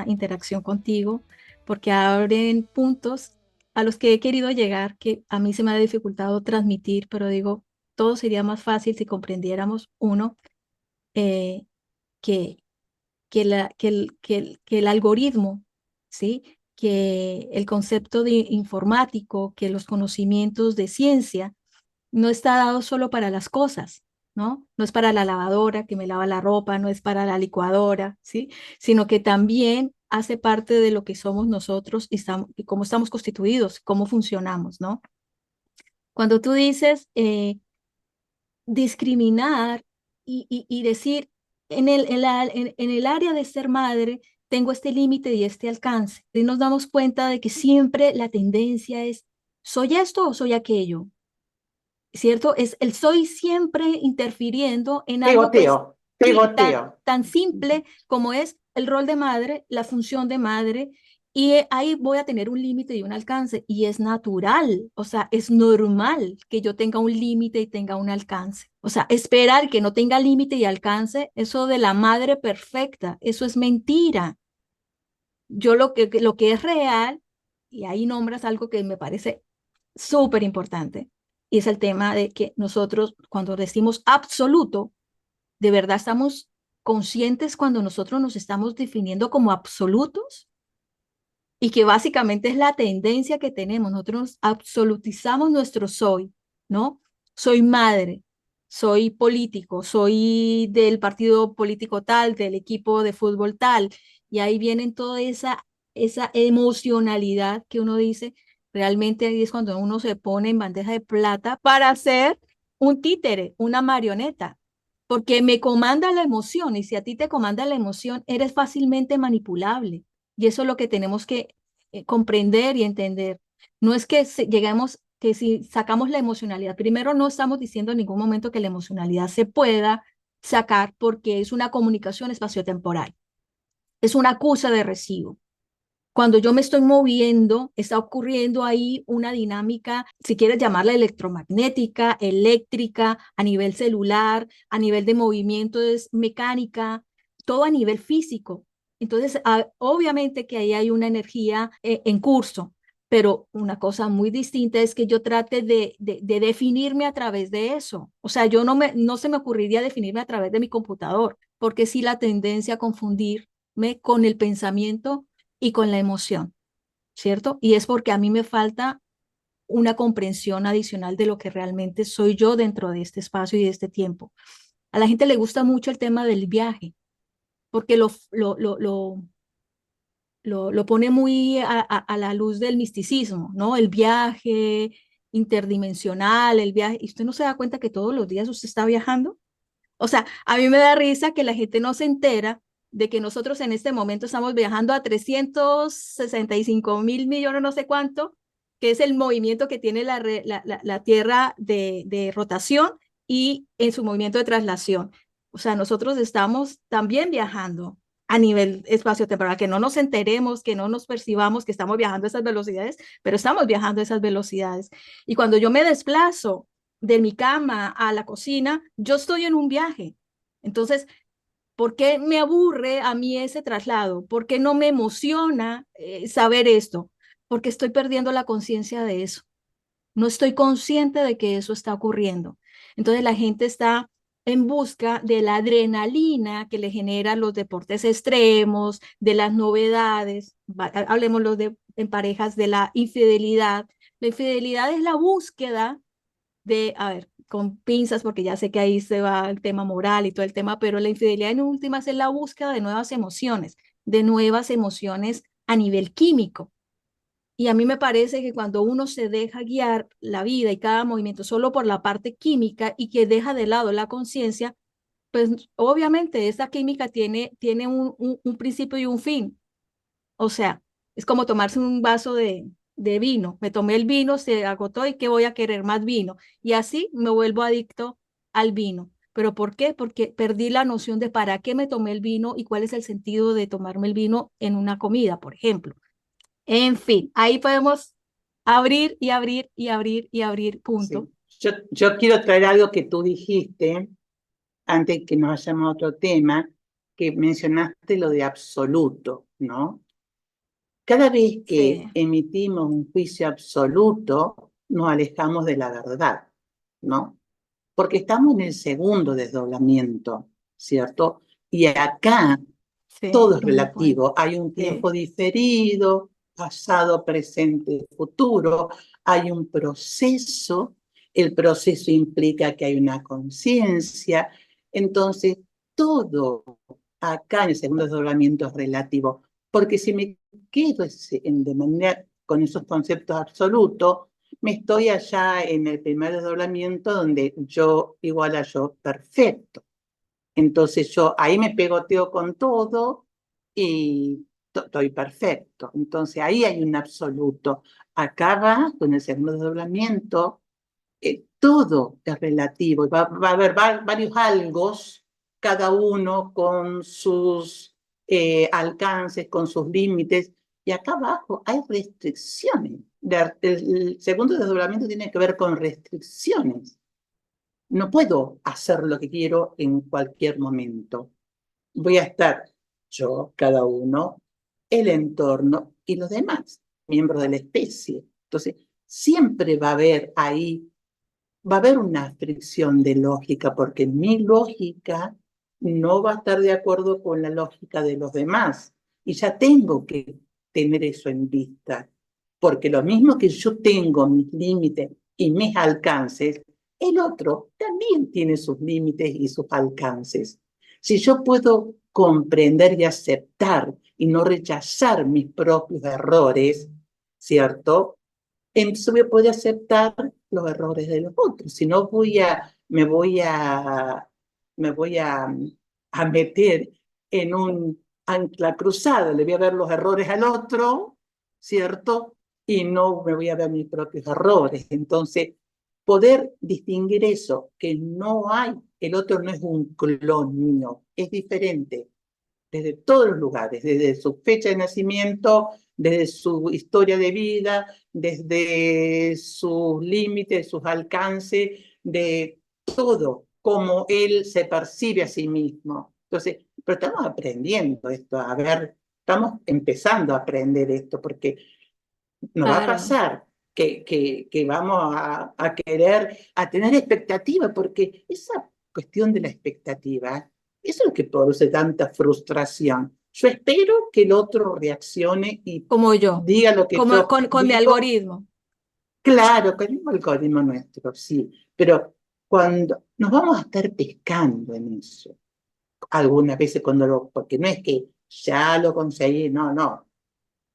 interacción contigo, porque abren puntos a los que he querido llegar, que a mí se me ha dificultado transmitir, pero digo, todo sería más fácil si comprendiéramos, uno, eh, que, que el algoritmo, ¿sí? Que el concepto de informático, que los conocimientos de ciencia, no está dado solo para las cosas, ¿no? No es para la lavadora que me lava la ropa, no es para la licuadora, ¿sí? Sino que también hace parte de lo que somos nosotros y cómo estamos constituidos, cómo funcionamos, ¿no? Cuando tú dices discriminar y decir en el área de ser madre, tengo este límite y este alcance. Y nos damos cuenta de que siempre la tendencia es, ¿soy esto o soy aquello? ¿Cierto? Es el soy siempre interfiriendo en algo que es, Pegoteo, sí, pegoteo. tan simple como es el rol de madre, la función de madre, y ahí voy a tener un límite y un alcance, y es natural, o sea, es normal que yo tenga un límite y tenga un alcance. O sea, esperar que no tenga límite y alcance, eso de la madre perfecta, eso es mentira. Yo lo que es real, y ahí nombras algo que me parece súper importante, y es el tema de que nosotros cuando decimos absoluto, de verdad estamos conscientes cuando nosotros nos estamos definiendo como absolutos y que básicamente es la tendencia que tenemos. Nosotros absolutizamos nuestro soy, ¿no? Soy madre, soy político, soy del partido político tal, del equipo de fútbol tal, y ahí vienen toda esa emocionalidad que uno dice, realmente ahí es cuando uno se pone en bandeja de plata para ser un títere, una marioneta, porque me comanda la emoción, y si a ti te comanda la emoción, eres fácilmente manipulable. Y eso es lo que tenemos que comprender y entender. No es que lleguemos, que si sacamos la emocionalidad, primero no estamos diciendo en ningún momento que la emocionalidad se pueda sacar porque es una comunicación espaciotemporal, es una acusa de recibo. Cuando yo me estoy moviendo, está ocurriendo ahí una dinámica, si quieres llamarla electromagnética, eléctrica, a nivel celular, a nivel de movimiento es mecánica, todo a nivel físico. Entonces, obviamente que ahí hay una energía en curso, pero una cosa muy distinta es que yo trate de definirme a través de eso. O sea, no se me ocurriría definirme a través de mi computador, porque sí la tendencia a confundirme con el pensamiento y con la emoción, ¿cierto? Y es porque a mí me falta una comprensión adicional de lo que realmente soy yo dentro de este espacio y de este tiempo. A la gente le gusta mucho el tema del viaje, porque lo pone muy a la luz del misticismo, ¿no? El viaje interdimensional, el viaje, y usted no se da cuenta que todos los días usted está viajando. O sea, a mí me da risa que la gente no se entera de que nosotros en este momento estamos viajando a 365.000 millones, no sé cuánto, que es el movimiento que tiene la Tierra de rotación y en su movimiento de traslación. O sea, nosotros estamos también viajando a nivel espacio-temporal, que no nos enteremos, que no nos percibamos que estamos viajando a esas velocidades, pero estamos viajando a esas velocidades. Y cuando yo me desplazo de mi cama a la cocina, yo estoy en un viaje. Entonces, ¿por qué me aburre a mí ese traslado? ¿Por qué no me emociona saber esto? Porque estoy perdiendo la conciencia de eso. No estoy consciente de que eso está ocurriendo. Entonces la gente está en busca de la adrenalina que le generan los deportes extremos, de las novedades. Hablemos en parejas de la infidelidad. La infidelidad es la búsqueda de, a ver, con pinzas, porque ya sé que ahí se va el tema moral y todo el tema, pero la infidelidad en últimas es la búsqueda de nuevas emociones a nivel químico. Y a mí me parece que cuando uno se deja guiar la vida y cada movimiento solo por la parte química y que deja de lado la conciencia, pues obviamente esa química tiene un principio y un fin. O sea, es como tomarse un vaso de vino. Me tomé el vino, se agotó y ¿qué voy a querer? Más vino. Y así me vuelvo adicto al vino. ¿Pero por qué? Porque perdí la noción de para qué me tomé el vino y cuál es el sentido de tomarme el vino en una comida, por ejemplo. En fin, ahí podemos abrir y abrir y abrir y abrir, punto. Sí. Yo quiero traer algo que tú dijiste antes que nos vayamos a otro tema, que mencionaste lo de absoluto, ¿no? Cada vez que Sí, emitimos un juicio absoluto, nos alejamos de la verdad, ¿no? Porque estamos en el segundo desdoblamiento, ¿cierto? Y acá todo sí, es muy bueno. relativo. Hay un Sí, tiempo diferido, pasado, presente, futuro. Hay un proceso. El proceso implica que hay una conciencia. Entonces, todo acá en el segundo desdoblamiento es relativo. Porque si me quedo de manera con esos conceptos absolutos, me estoy allá en el primer desdoblamiento donde yo igual a yo perfecto. Entonces yo ahí me pegoteo con todo y estoy perfecto. Entonces ahí hay un absoluto. Acá va, con el segundo desdoblamiento, todo es relativo. Va a haber varios algos, cada uno con sus alcances, con sus límites, y acá abajo hay restricciones. El segundo desdoblamiento tiene que ver con restricciones. No puedo hacer lo que quiero en cualquier momento. Voy a estar yo, cada uno, el entorno y los demás, miembros de la especie. Entonces, siempre va a haber ahí, va a haber una fricción de lógica, porque mi lógica no va a estar de acuerdo con la lógica de los demás. Y ya tengo que tener eso en vista, porque lo mismo que yo tengo mis límites y mis alcances, el otro también tiene sus límites y sus alcances. Si yo puedo comprender y aceptar y no rechazar mis propios errores, ¿cierto? Entonces voy a poder aceptar los errores de los otros. Si no me voy a meter en un ancla cruzada, le voy a ver los errores al otro, ¿cierto? Y no me voy a ver mis propios errores. Entonces, poder distinguir eso, que no hay, el otro no es un clon mío, es diferente desde todos los lugares, desde su fecha de nacimiento, desde su historia de vida, desde sus límites, sus alcances, de todo, cómo él se percibe a sí mismo. Entonces, pero estamos aprendiendo esto, a ver, estamos empezando a aprender esto, porque nos va a Claro, pasar que vamos a querer, a tener expectativa, porque esa cuestión de la expectativa, eso es lo que produce tanta frustración. Yo espero que el otro reaccione y como yo, diga lo que como yo con mi digo, algoritmo. claro, con el mismo algoritmo nuestro, sí, pero cuando nos vamos a estar pescando en eso, algunas veces porque no es que ya lo conseguí, no, no,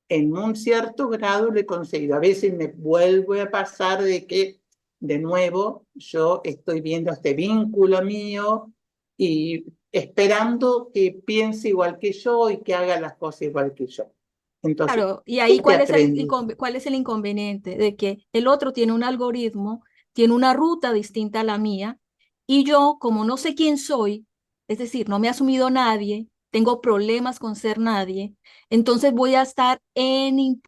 en un cierto grado lo he conseguido. A veces me vuelvo a pasar de que, de nuevo, yo estoy viendo este vínculo mío y esperando que piense igual que yo y que haga las cosas igual que yo. Entonces, Claro, y ahí este aprendiz. cuál es el inconveniente de que el otro tiene un algoritmo, tiene una ruta distinta a la mía, y yo, como no sé quién soy, es decir, no me ha asumido nadie, tengo problemas con ser nadie, entonces voy a estar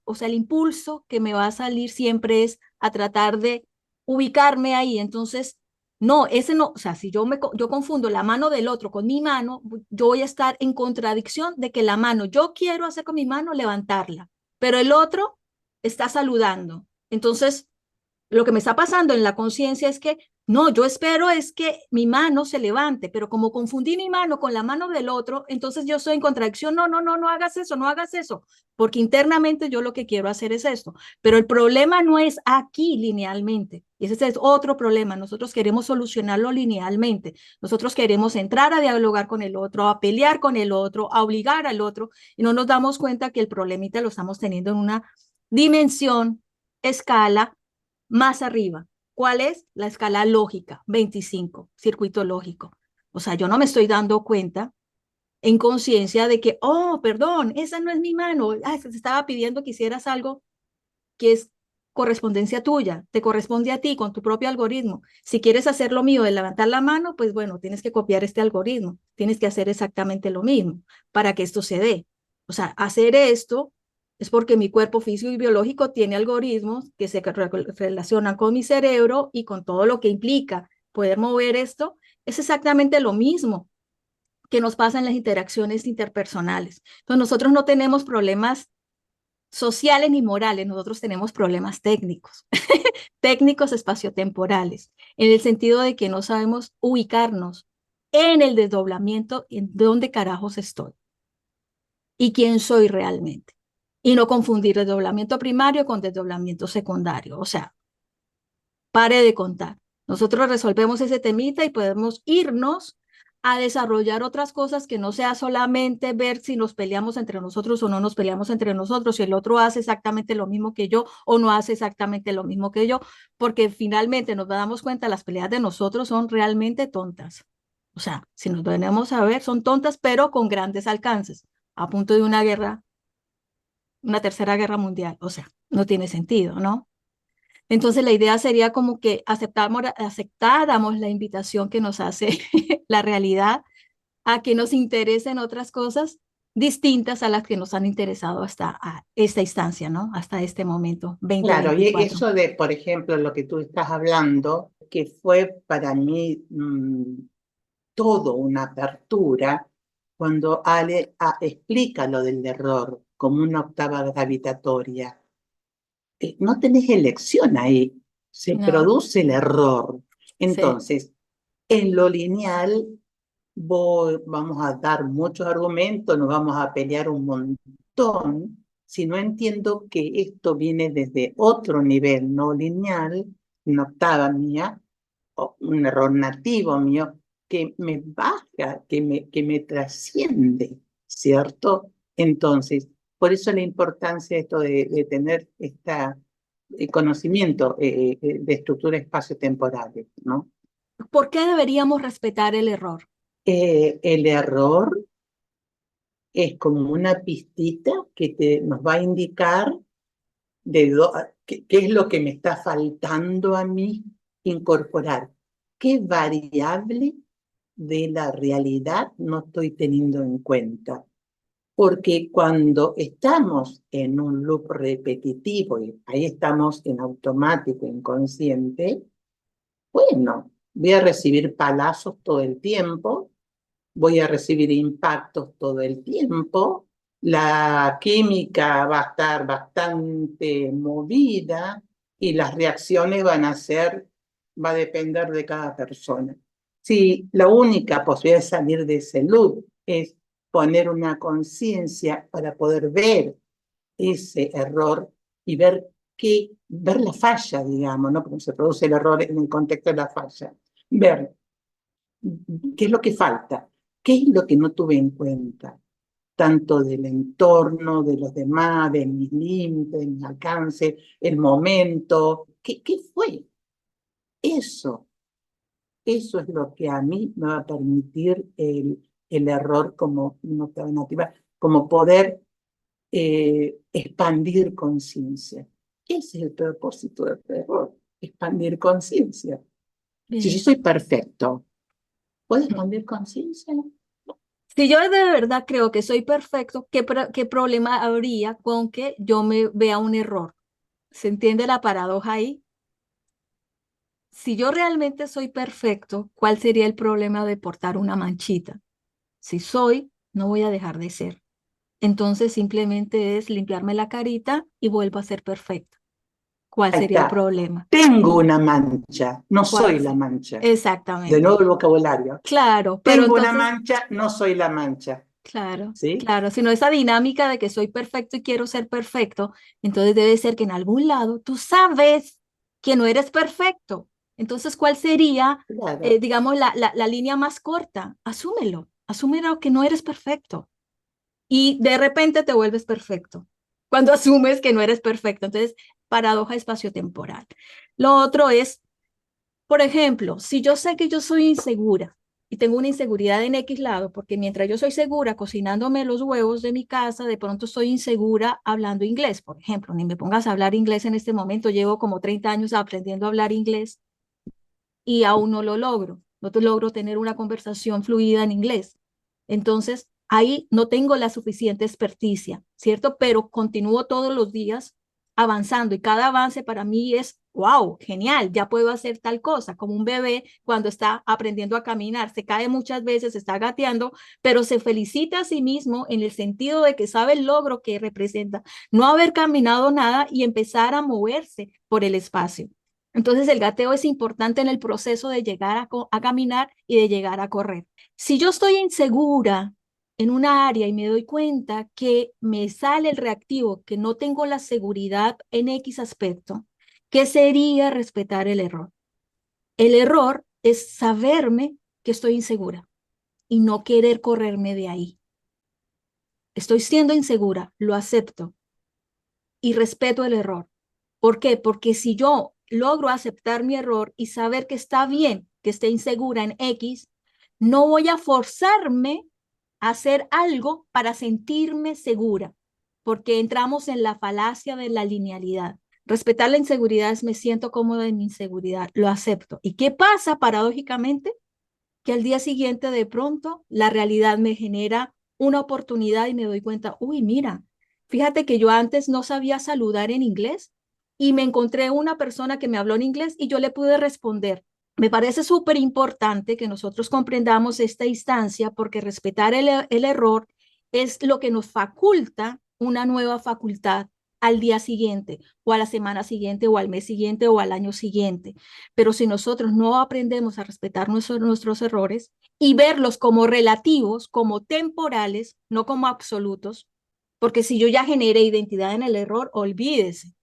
o sea, el impulso que me va a salir siempre es a tratar de ubicarme ahí. Entonces, no, ese no, o sea, si yo confundo la mano del otro con mi mano, yo voy a estar en contradicción de que la mano, yo quiero hacer con mi mano levantarla, pero el otro está saludando. Entonces, lo que me está pasando en la conciencia es que no, yo espero es que mi mano se levante, pero como confundí mi mano con la mano del otro, entonces yo estoy en contradicción. No, no, no, no hagas eso, no hagas eso, porque internamente yo lo que quiero hacer es esto. Pero el problema no es aquí linealmente. Y ese es otro problema. Nosotros queremos solucionarlo linealmente. Nosotros queremos entrar a dialogar con el otro, a pelear con el otro, a obligar al otro, y no nos damos cuenta que el problemita lo estamos teniendo en una dimensión, escala más arriba. ¿Cuál es? La escala lógica, 25, circuito lógico. O sea, yo no me estoy dando cuenta en conciencia de que, oh, perdón, esa no es mi mano. Ah, se te estaba pidiendo que hicieras algo que es correspondencia tuya, te corresponde a ti con tu propio algoritmo. Si quieres hacer lo mío de levantar la mano, pues bueno, tienes que copiar este algoritmo, tienes que hacer exactamente lo mismo para que esto se dé. O sea, hacer esto es porque mi cuerpo físico y biológico tiene algoritmos que se relacionan con mi cerebro y con todo lo que implica poder mover esto. Es exactamente lo mismo que nos pasa en las interacciones interpersonales. Entonces, nosotros no tenemos problemas sociales ni morales, nosotros tenemos problemas técnicos, técnicos espaciotemporales, en el sentido de que no sabemos ubicarnos en el desdoblamiento, en dónde carajos estoy y quién soy realmente. Y no confundir desdoblamiento primario con desdoblamiento secundario. O sea, pare de contar. Nosotros resolvemos ese temita y podemos irnos a desarrollar otras cosas que no sea solamente ver si nos peleamos entre nosotros o no nos peleamos entre nosotros, si el otro hace exactamente lo mismo que yo o no hace exactamente lo mismo que yo, porque finalmente nos damos cuenta las peleas de nosotros son realmente tontas. O sea, si nos venimos a ver, son tontas, pero con grandes alcances. a punto de una guerra, una tercera guerra mundial. O sea, no tiene sentido, ¿no? Entonces la idea sería como que aceptáramos la invitación que nos hace la realidad a que nos interesen otras cosas distintas a las que nos han interesado hasta esta instancia, ¿no? Hasta este momento, Claro, y 2024. eso de, por ejemplo, lo que tú estás hablando, que fue para mí todo una apertura cuando Ale explica lo del error como una octava gravitatoria. No tenés elección ahí, se No, produce el error. sí, Entonces, en lo lineal vamos a dar muchos argumentos, nos vamos a pelear un montón, si no entiendo que esto viene desde otro nivel no lineal, una octava mía, o un error nativo mío, que me baja, que me trasciende, ¿cierto? Entonces, por eso la importancia de esto de tener este conocimiento de estructura espacio-temporales, ¿no? ¿por qué deberíamos respetar el error? El error es como una pistita que nos va a indicar qué es lo que me está faltando a mí incorporar, qué variable de la realidad no estoy teniendo en cuenta. Porque cuando estamos en un loop repetitivo, y ahí estamos en automático, inconsciente, bueno, voy a recibir palazos todo el tiempo, voy a recibir impactos todo el tiempo, la química va a estar bastante movida y las reacciones va a depender de cada persona. Si la única posibilidad de salir de ese loop es poner una conciencia para poder ver ese error y ver la falla, digamos, ¿no? Porque se produce el error en el contexto de la falla. Ver qué es lo que falta, qué es lo que no tuve en cuenta, tanto del entorno, de los demás, de mis límites, de mi alcance, el momento, ¿qué fue? Eso, eso es lo que a mí me va a permitir el error como una alternativa, como poder expandir conciencia. Ese es el propósito del error, expandir conciencia. Si yo Bien. soy perfecto, ¿puedo expandir conciencia? Si yo de verdad creo que soy perfecto, ¿qué problema habría con que yo me vea un error? ¿Se entiende la paradoja ahí? Si yo realmente soy perfecto, ¿cuál sería el problema de portar una manchita? Si soy, no voy a dejar de ser. Entonces simplemente es limpiarme la carita y vuelvo a ser perfecto. ¿Cuál Ahí sería el está. problema? Tengo una mancha, no ¿Cuál soy la sería? mancha. De Exactamente. nuevo el vocabulario. Claro, pero Tengo una entonces, mancha, no soy la mancha. claro, ¿Sí? claro, sino esa dinámica de que soy perfecto y quiero ser perfecto, entonces debe ser que en algún lado tú sabes que no eres perfecto. Entonces, ¿cuál sería, Claro. digamos, la línea más corta? Asúmelo que no eres perfecto y de repente te vuelves perfecto cuando asumes que no eres perfecto. Entonces, paradoja espaciotemporal. Lo otro es, por ejemplo, si yo sé que yo soy insegura y tengo una inseguridad en X lado, porque mientras yo soy segura cocinándome los huevos de mi casa, de pronto soy insegura hablando inglés, por ejemplo, ni me pongas a hablar inglés en este momento, llevo como 30 años aprendiendo a hablar inglés y aún no lo logro, no te logro tener una conversación fluida en inglés. Entonces, ahí no tengo la suficiente experticia, ¿cierto? Pero continúo todos los días avanzando y cada avance para mí es, wow, genial, ya puedo hacer tal cosa, como un bebé cuando está aprendiendo a caminar, se cae muchas veces, está gateando, pero se felicita a sí mismo en el sentido de que sabe el logro que representa no haber caminado nada y empezar a moverse por el espacio. Entonces el gateo es importante en el proceso de llegar a caminar y de llegar a correr. Si yo estoy insegura en una área y me doy cuenta que me sale el reactivo, que no tengo la seguridad en X aspecto, ¿qué sería respetar el error? El error es saberme que estoy insegura y no querer correrme de ahí. Estoy siendo insegura, lo acepto y respeto el error. ¿Por qué? Porque si yo logro aceptar mi error y saber que está bien que esté insegura en X, no voy a forzarme hacer algo para sentirme segura, porque entramos en la falacia de la linealidad. Respetar la inseguridad es me siento cómoda en mi inseguridad, lo acepto. ¿Y qué pasa paradójicamente? Que al día siguiente de pronto la realidad me genera una oportunidad y me doy cuenta, uy, mira, fíjate que yo antes no sabía saludar en inglés y me encontré una persona que me habló en inglés y yo le pude responder. Me parece súper importante que nosotros comprendamos esta instancia porque respetar el error es lo que nos faculta una nueva facultad al día siguiente o a la semana siguiente o al mes siguiente o al año siguiente. Pero si nosotros no aprendemos a respetar nuestros errores y verlos como relativos, como temporales, no como absolutos, porque si yo ya generé identidad en el error, olvídese,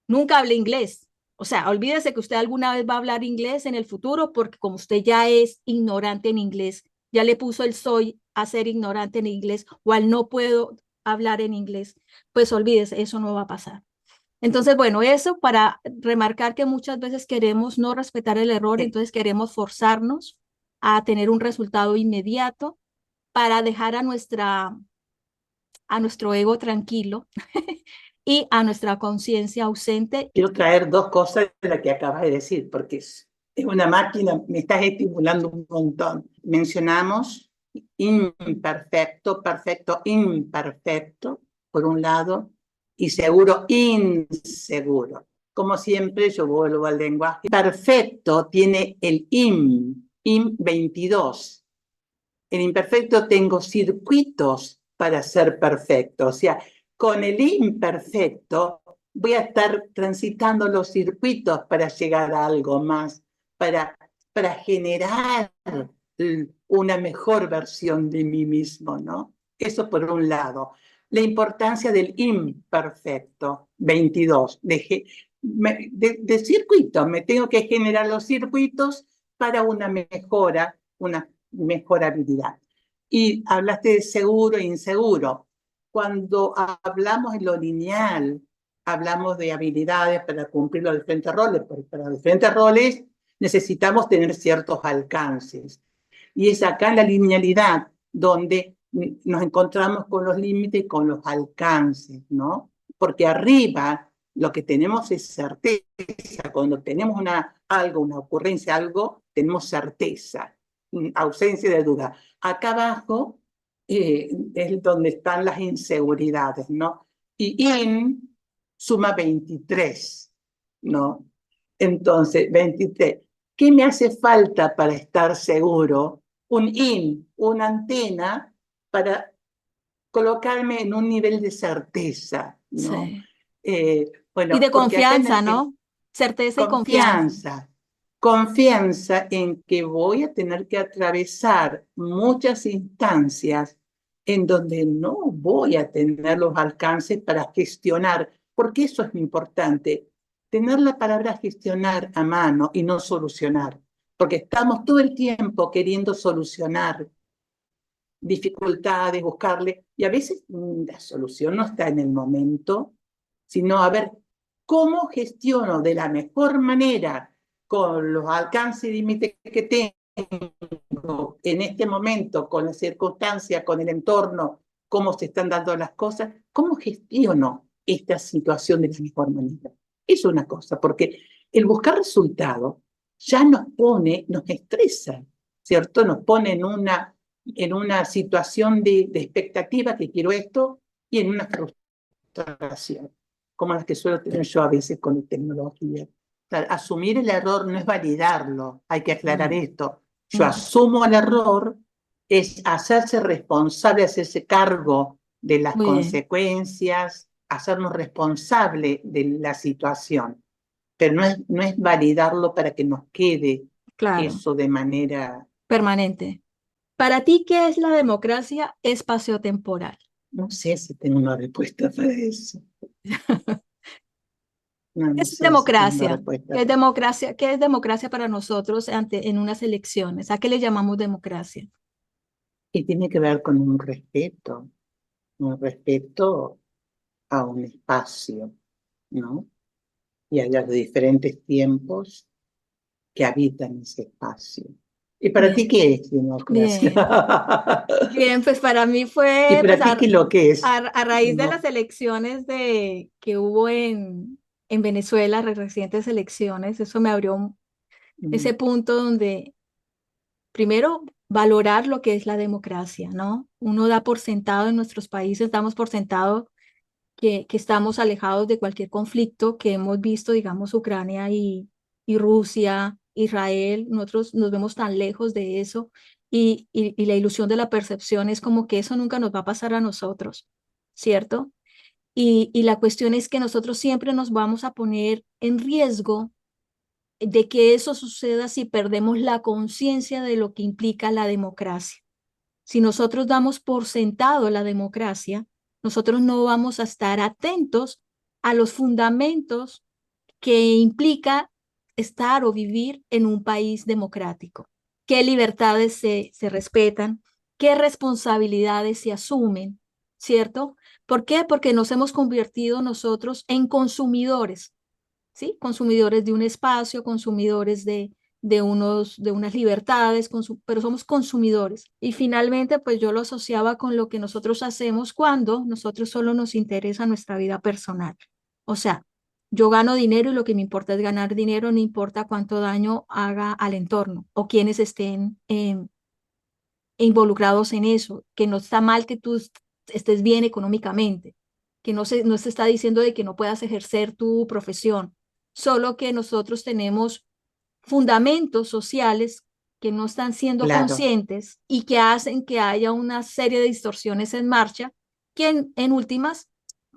nunca hablé inglés. O sea, olvídese que usted alguna vez va a hablar inglés en el futuro porque como usted ya es ignorante en inglés, ya le puso el soy a ser ignorante en inglés o al no puedo hablar en inglés, pues olvídese, eso no va a pasar. Entonces, bueno, eso para remarcar que muchas veces queremos no respetar el error, entonces queremos forzarnos a tener un resultado inmediato para dejar a nuestro ego tranquilo y a nuestra conciencia ausente. Quiero traer dos cosas de las que acabas de decir, porque es una máquina, me estás estimulando un montón. Mencionamos imperfecto, perfecto, imperfecto, por un lado, y seguro, inseguro. Como siempre, yo vuelvo al lenguaje. Perfecto tiene el im 22. En imperfecto tengo circuitos para ser perfecto. O sea, con el imperfecto voy a estar transitando los circuitos para llegar a algo más, para generar una mejor versión de mí mismo, ¿no? Eso por un lado. La importancia del imperfecto, 22, de circuitos. Me tengo que generar los circuitos para una mejora, una mejor habilidad. Y hablaste de seguro e inseguro. Cuando hablamos en lo lineal, hablamos de habilidades para cumplir los diferentes roles, porque para los diferentes roles necesitamos tener ciertos alcances. Y es acá en la linealidad donde nos encontramos con los límites y con los alcances, ¿no? Porque arriba lo que tenemos es certeza. Cuando tenemos una ocurrencia, algo, tenemos certeza, ausencia de duda. Acá abajo es donde están las inseguridades, ¿no? Y in suma 23, ¿no? Entonces, 23. ¿Qué me hace falta para estar seguro? Una antena para colocarme en un nivel de certeza, ¿no? Sí. Y Bueno, de porque acá confianza, ¿no? Certeza y confianza. confianza en que voy a tener que atravesar muchas instancias en donde no voy a tener los alcances para gestionar, porque eso es importante, tener la palabra gestionar a mano y no solucionar, porque estamos todo el tiempo queriendo solucionar dificultades, buscarle, y a veces la solución no está en el momento, sino a ver cómo gestiono de la mejor manera con los alcances y límites que tengo en este momento, con la circunstancia, con el entorno, cómo se están dando las cosas, cómo gestiono esta situación de la mejor manera. Es una cosa, porque el buscar resultados ya nos pone, nos estresa, ¿cierto? Nos pone en una situación de expectativa que quiero esto y en una frustración, como las que suelo tener yo a veces con la tecnología. O sea, asumir el error no es validarlo, hay que aclarar Mm, esto. Yo mm. asumo el error, es hacerse responsable, hacerse cargo de las Muy bien, consecuencias, hacernos responsable de la situación, pero no es validarlo para que nos quede claro, eso de manera, permanente. Para ti, ¿qué es la democracia espaciotemporal? no sé si tengo una respuesta para eso. No, no Es sé si tengo una democracia. respuesta. ¿Qué es democracia? ¿Qué es democracia para nosotros en unas elecciones? ¿A qué le llamamos democracia? Y tiene que ver con un respeto a un espacio, ¿no? Y a los diferentes tiempos que habitan ese espacio. ¿Y para ti bien, qué es democracia? bien. Bien, pues para mí ¿Y fue, pues para ti qué es lo que es? a raíz de las No. elecciones que hubo en Venezuela, las recientes elecciones, eso me abrió ese Mm, punto donde primero valorar lo que es la democracia, ¿no? Uno da por sentado en nuestros países, damos por sentado que estamos alejados de cualquier conflicto que hemos visto, digamos, Ucrania y Rusia, Israel, nosotros nos vemos tan lejos de eso y la ilusión de la percepción es como que eso nunca nos va a pasar a nosotros, ¿cierto? Y la cuestión es que nosotros siempre nos vamos a poner en riesgo de que eso suceda si perdemos la conciencia de lo que implica la democracia. Si nosotros damos por sentado la democracia, nosotros no vamos a estar atentos a los fundamentos que implica estar o vivir en un país democrático. ¿Qué libertades se respetan? ¿Qué responsabilidades se asumen? ¿Cierto? ¿Por qué? Porque nos hemos convertido nosotros en consumidores, ¿sí? Consumidores de un espacio, consumidores de unas libertades, pero somos consumidores. Y finalmente, pues yo lo asociaba con lo que nosotros hacemos cuando nosotros solo nos interesa nuestra vida personal. O sea, yo gano dinero y lo que me importa es ganar dinero, no importa cuánto daño haga al entorno o quienes estén involucrados en eso, que no está mal que tú estés bien económicamente, que no se está diciendo de que no puedas ejercer tu profesión, solo que nosotros tenemos fundamentos sociales que no están siendo claro. conscientes y que hacen que haya una serie de distorsiones en marcha que en últimas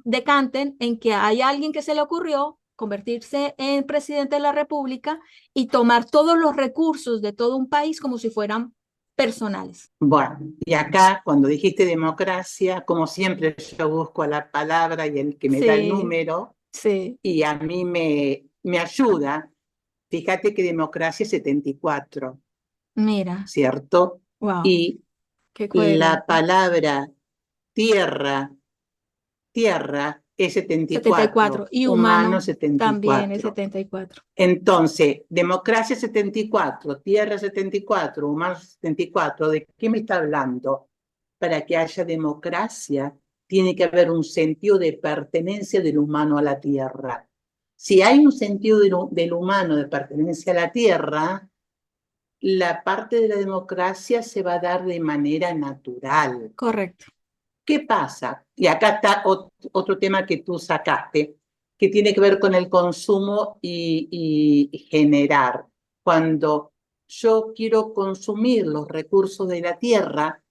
decanten en que hay alguien que se le ocurrió convertirse en presidente de la República y tomar todos los recursos de todo un país como si fueran personales. Bueno, y acá cuando dijiste democracia, como siempre yo busco a la palabra y el que me da el Sí, número sí, y a mí me ayuda. Fíjate que democracia es 74, mira, ¿cierto? wow, Y qué la coherente. palabra tierra, tierra es setenta y 74 cuatro, y humano humano setenta y también es cuatro. 74. Entonces, democracia 74, tierra 74, humano 74, ¿de qué me está hablando? Para que haya democracia, tiene que haber un sentido de pertenencia del humano a la tierra. Si hay un sentido del humano de pertenencia a la tierra, la parte de la democracia se va a dar de manera natural. Correcto. ¿Qué pasa? Y acá está otro tema que tú sacaste, que tiene que ver con el consumo y generar. Cuando yo quiero consumir los recursos de la tierra,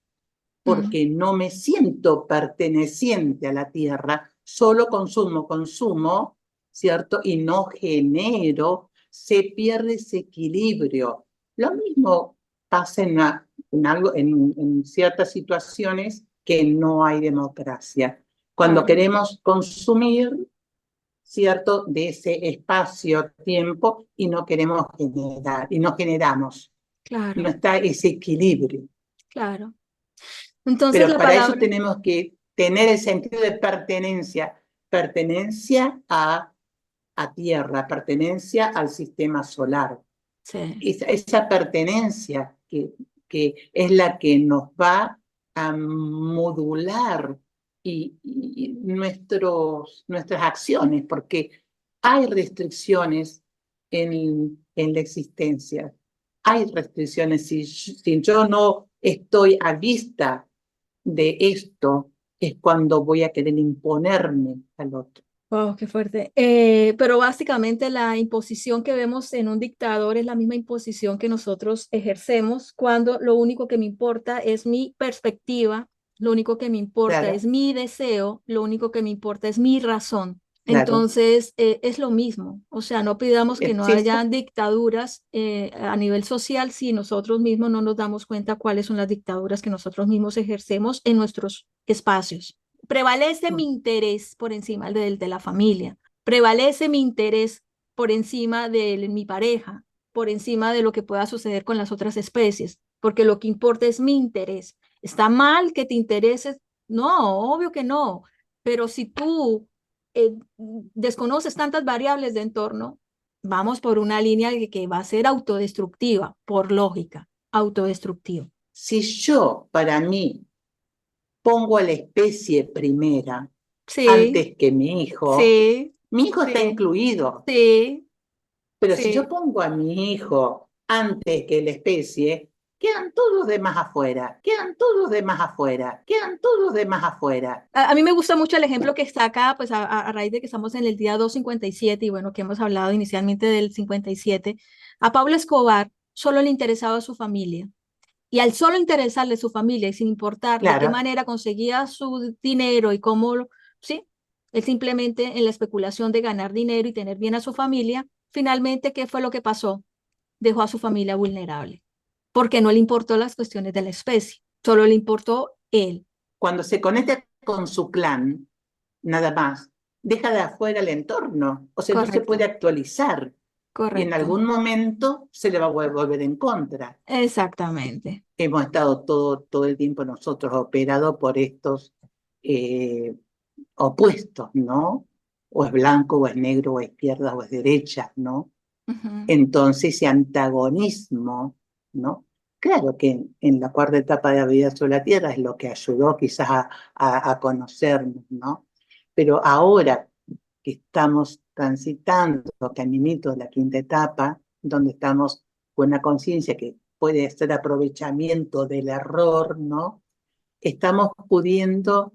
Mm, porque no me siento perteneciente a la tierra, solo consumo, consumo, ¿cierto? Y no genero, se pierde ese equilibrio. Lo mismo pasa en ciertas situaciones que no hay democracia. Cuando claro, queremos consumir, ¿cierto? De ese espacio-tiempo y no queremos generar, y no generamos. No claro, está ese equilibrio. claro. Entonces Pero la para eso palabra, tenemos que tener el sentido de pertenencia, pertenencia a Tierra, pertenencia al sistema solar. sí, Esa pertenencia que es la que nos va a modular nuestras acciones, porque hay restricciones en la existencia. Hay restricciones. Si yo no estoy a vista de esto, es cuando voy a querer imponerme al otro. wow, qué fuerte. Pero básicamente la imposición que vemos en un dictador es la misma imposición que nosotros ejercemos cuando lo único que me importa es mi perspectiva, lo único que me importa es Claro, mi deseo, lo único que me importa es mi razón. claro. Entonces, es lo mismo. O sea, no pidamos que no Sí, haya dictaduras a nivel social si nosotros mismos no nos damos cuenta cuáles son las dictaduras que nosotros mismos ejercemos en nuestros espacios. Prevalece mi interés por encima del de la familia, prevalece mi interés por encima de mi pareja, por encima de lo que pueda suceder con las otras especies, porque lo que importa es mi interés. ¿Está mal que te intereses? No, obvio que no, pero si tú desconoces tantas variables de entorno, vamos por una línea que va a ser autodestructiva, por lógica. autodestructivo. Si yo, para mí, pongo a la especie primera Sí, antes que sí, mi hijo está sí, incluido. sí, Pero si yo sí. pongo a mi hijo antes que la especie, quedan todos los demás afuera, quedan todos los demás afuera, quedan todos los demás afuera. A mí me gusta mucho el ejemplo que está acá, pues a raíz de que estamos en el día 257 y bueno, que hemos hablado inicialmente del 57. A Pablo Escobar solo le interesaba su familia. Y al solo interesarle su familia y sin importar de qué Claro, manera conseguía su dinero y cómo, sí, él simplemente en la especulación de ganar dinero y tener bien a su familia, finalmente, ¿qué fue lo que pasó? Dejó a su familia vulnerable, porque no le importó las cuestiones de la especie, solo le importó él. cuando se conecta con su clan, nada más, deja de afuera el entorno, o sea, no se Correcto, puede actualizar y en correcto. algún momento se le va a volver en contra. Exactamente. Hemos estado todo el tiempo nosotros operados por estos eh, opuestos, ¿no? O es blanco, o es negro, o es izquierda, o es derecha, ¿no? Ujú, Entonces, ese antagonismo, ¿no? Claro que en la cuarta etapa de la vida sobre la Tierra es lo que ayudó quizás a conocernos, ¿no? Pero ahora que estamos transitando caminito de la quinta etapa, donde estamos con una conciencia que puede ser aprovechamiento del error, ¿no? Estamos pudiendo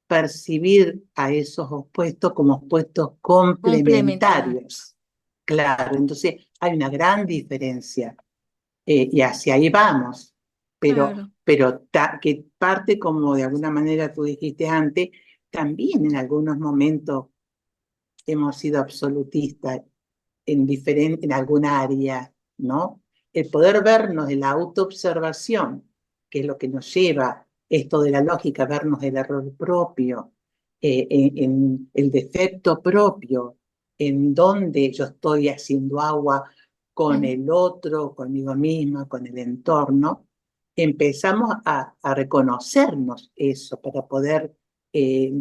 percibir a esos opuestos como opuestos complementar. complementarios. Claro, entonces hay una gran diferencia y hacia ahí vamos, Claro. pero que parte, como de alguna manera tú dijiste antes, también en algunos momentos hemos sido absolutistas en alguna área, ¿no? El poder vernos en la autoobservación, que es lo que nos lleva esto de la lógica, vernos el error propio, en el defecto propio, en donde yo estoy haciendo agua con Ujú, el otro, conmigo misma, con el entorno, empezamos a reconocernos eso para poder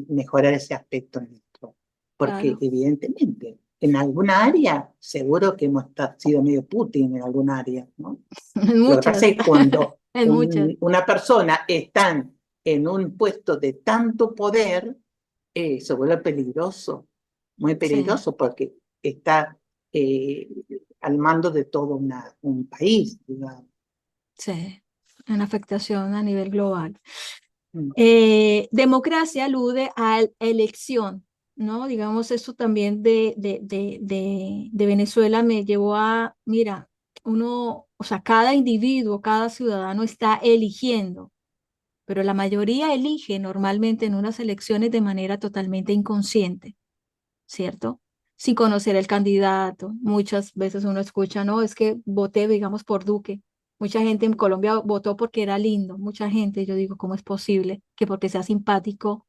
mejorar ese aspecto nuestro. Porque claro. evidentemente en alguna área, seguro que hemos sido medio Putin en alguna área, ¿no? En Lo que pasa muchas, es que cuando en muchas. una persona está en un puesto de tanto poder, se vuelve peligroso, muy Sí, peligroso, porque está eh, al mando de todo un país, digamos. sí. Una afectación a nivel global. Mm. Democracia alude a elección, ¿no? Digamos, esto también de Venezuela me llevó a, mira, uno, o sea, cada individuo, cada ciudadano está eligiendo, pero la mayoría elige normalmente en unas elecciones de manera totalmente inconsciente, ¿cierto? Sin conocer el candidato. Muchas veces uno escucha, no, es que voté, digamos, por Duque. Mucha gente en Colombia votó porque era lindo. Mucha gente, yo digo, ¿cómo es posible que porque sea simpático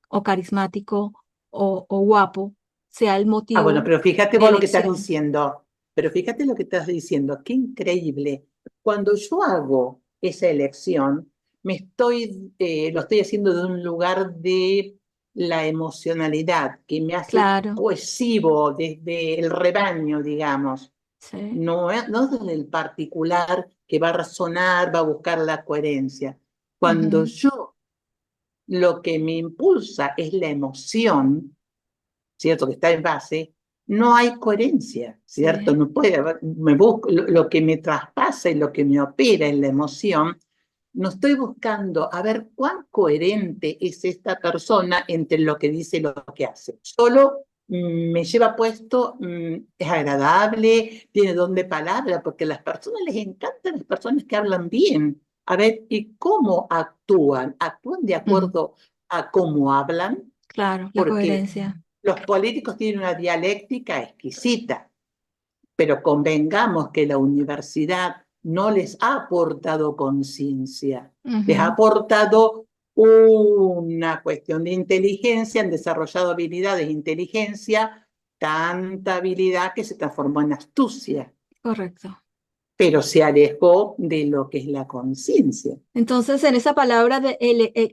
o carismático o guapo sea el Ah, bueno, motivo pero fíjate de vos lo que estás elección? diciendo, pero fíjate lo que estás diciendo, qué increíble. Cuando yo hago esa elección, lo estoy haciendo de un lugar de la emocionalidad que me hace Claro, cohesivo desde el rebaño, digamos, sí. no desde el particular que va a razonar, va a buscar la coherencia. Cuando Ujú, yo lo que me impulsa es la emoción, ¿cierto? Que está en base, no hay coherencia, ¿cierto? sí. No puede haber, me busco, lo que me traspasa y lo que me opera en la emoción, no estoy buscando a ver cuán coherente es esta persona entre lo que dice y lo que hace. Solo me lleva puesto, es agradable, tiene don de palabra, porque a las personas les encantan las personas que hablan bien. A ver, ¿y cómo actúan? ¿Actúan de Ujú, acuerdo a cómo hablan? claro, la Porque coherencia. los políticos tienen una dialéctica exquisita, pero convengamos que la universidad no les ha aportado conciencia, les ha Ujú, aportado una cuestión de inteligencia, han desarrollado habilidades de inteligencia, tanta habilidad que se transformó en astucia, correcto. pero se alejó de lo que es la conciencia. Entonces, en esa palabra de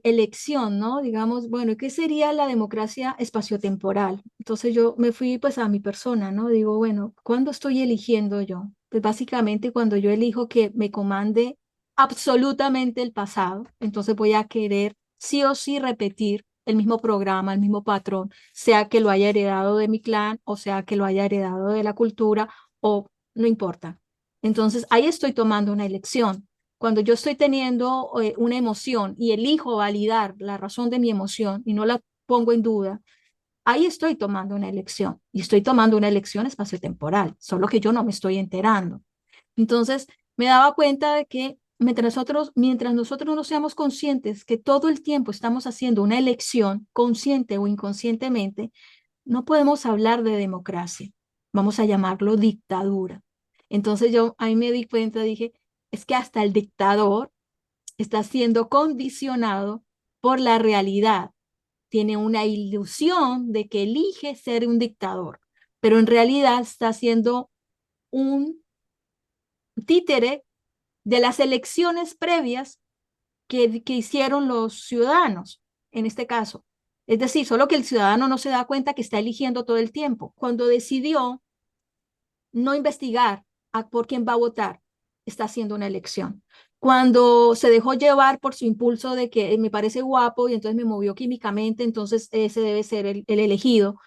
elección, ¿no? Digamos, bueno, ¿qué sería la democracia espaciotemporal? Entonces yo me fui pues a mi persona, ¿no? Digo, bueno, ¿cuándo estoy eligiendo yo? Pues básicamente cuando yo elijo que me comande absolutamente el pasado, entonces voy a querer sí o sí repetir el mismo programa, el mismo patrón, sea que lo haya heredado de mi clan o sea que lo haya heredado de la cultura o no importa. Entonces ahí estoy tomando una elección. Cuando yo estoy teniendo una emoción y elijo validar la razón de mi emoción y no la pongo en duda, ahí estoy tomando una elección y estoy tomando una elección espaciotemporal, solo que yo no me estoy enterando. Entonces, me daba cuenta de que mientras nosotros no seamos conscientes que todo el tiempo estamos haciendo una elección, consciente o inconscientemente, no podemos hablar de democracia. Vamos a llamarlo dictadura. Entonces yo ahí me di cuenta, dije, es que hasta el dictador está siendo condicionado por la realidad. Tiene una ilusión de que elige ser un dictador, pero en realidad está siendo un títere de las elecciones previas que hicieron los ciudadanos, en este caso. Es decir, solo que el ciudadano no se da cuenta que está eligiendo todo el tiempo. Cuando decidió no investigar por quién va a votar, está haciendo una elección. Cuando se dejó llevar por su impulso de que me parece guapo y entonces me movió químicamente, entonces ese debe ser el elegido,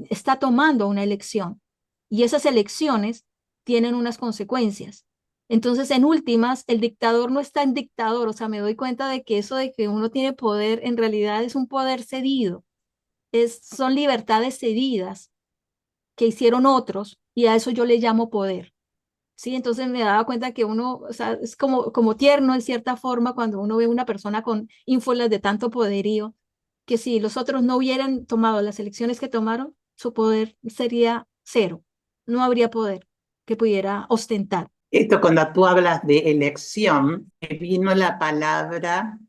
está tomando una elección. Y esas elecciones tienen unas consecuencias. Entonces, en últimas, el dictador no está en dictador, o sea, me doy cuenta de que eso de que uno tiene poder en realidad es un poder cedido, son libertades cedidas que hicieron otros y a eso yo le llamo poder. ¿Sí? Entonces me daba cuenta que uno, o sea, es como tierno en cierta forma cuando uno ve una persona con ínfulas de tanto poderío, que si los otros no hubieran tomado las elecciones que tomaron, su poder sería cero. No habría poder que pudiera ostentar. Esto cuando tú hablas de elección, me vino la palabra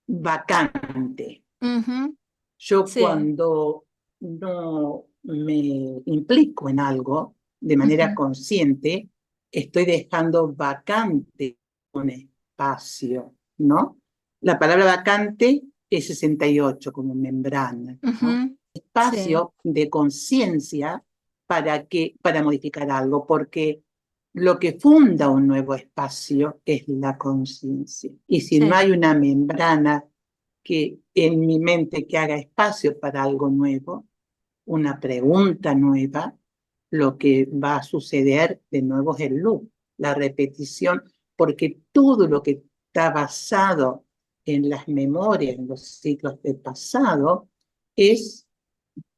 vacante. Ujú. Yo Sí. cuando no me implico en algo de manera Ujú. consciente, estoy dejando vacante un espacio, ¿no? La palabra vacante es 68 como membrana, ¿no? Ujú. Sí. Espacio de conciencia para modificar algo, porque lo que funda un nuevo espacio es la conciencia. Y si no Sí. hay una membrana que en mi mente que haga espacio para algo nuevo, una pregunta nueva, lo que va a suceder de nuevo es el loop, la repetición, porque todo lo que está basado en las memorias, en los ciclos del pasado, es,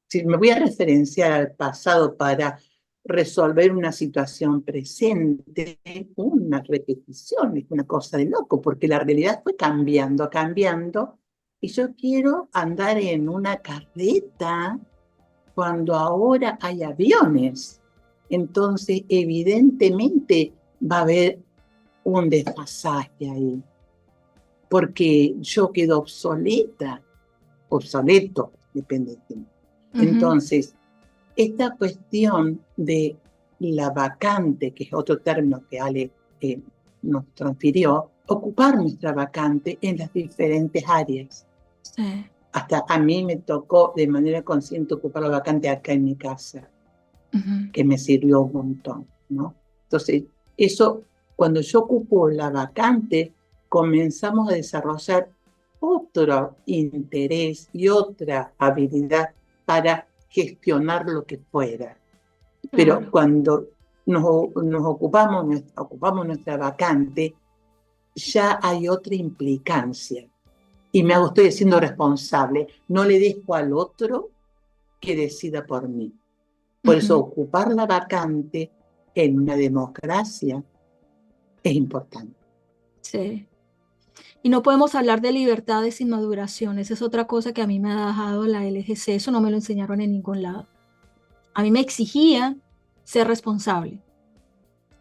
si me voy a referenciar al pasado para resolver una situación presente, una repetición, es una cosa de loco, porque la realidad fue cambiando, cambiando, y yo quiero andar en una carreta cuando ahora hay aviones. Entonces, evidentemente va a haber un desfasaje ahí, porque yo quedo obsoleta, obsoleto, depende de quién. Ujú. Entonces, esta cuestión de la vacante, que es otro término que Ale nos transfirió, ocupar nuestra vacante en las diferentes áreas. Sí. Hasta a mí me tocó de manera consciente ocupar la vacante acá en mi casa, Ujú. que me sirvió un montón, ¿no? Entonces, eso, cuando yo ocupo la vacante, comenzamos a desarrollar otro interés y otra habilidad para gestionar lo que fuera. Pero Claro. cuando ocupamos nuestra vacante, ya hay otra implicancia. Y me estoy siendo responsable. No le dejo al otro que decida por mí. Por eso Ujú. ocupar la vacante en una democracia es importante. Sí. Y no podemos hablar de libertades sin maduración. Esa es otra cosa que a mí me ha dejado la LGC. Eso no me lo enseñaron en ningún lado. A mí me exigía ser responsable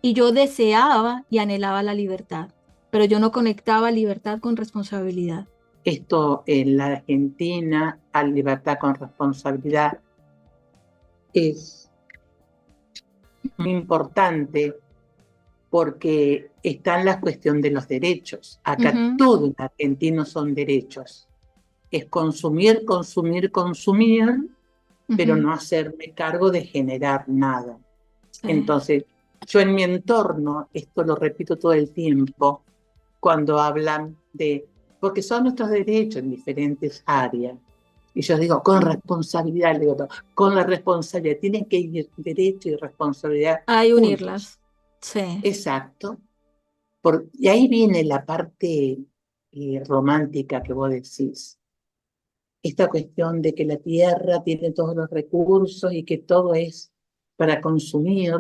y yo deseaba y anhelaba la libertad, pero yo no conectaba libertad con responsabilidad. Esto en la Argentina, a libertad con responsabilidad, es muy importante porque está en la cuestión de los derechos. Acá Ujú. todo en argentino son derechos. Es consumir, consumir, consumir, pero Ujú. no hacerme cargo de generar nada. Sí. Entonces, yo en mi entorno, esto lo repito todo el tiempo, cuando hablan de, porque son nuestros derechos en diferentes áreas. Y yo digo, con responsabilidad, le digo, no, con la responsabilidad, tienen que ir derecho y responsabilidad Hay juntos. unirlas. Sí, Exacto. Y ahí viene la parte romántica que vos decís. Esta cuestión de que la tierra tiene todos los recursos y que todo es para consumir,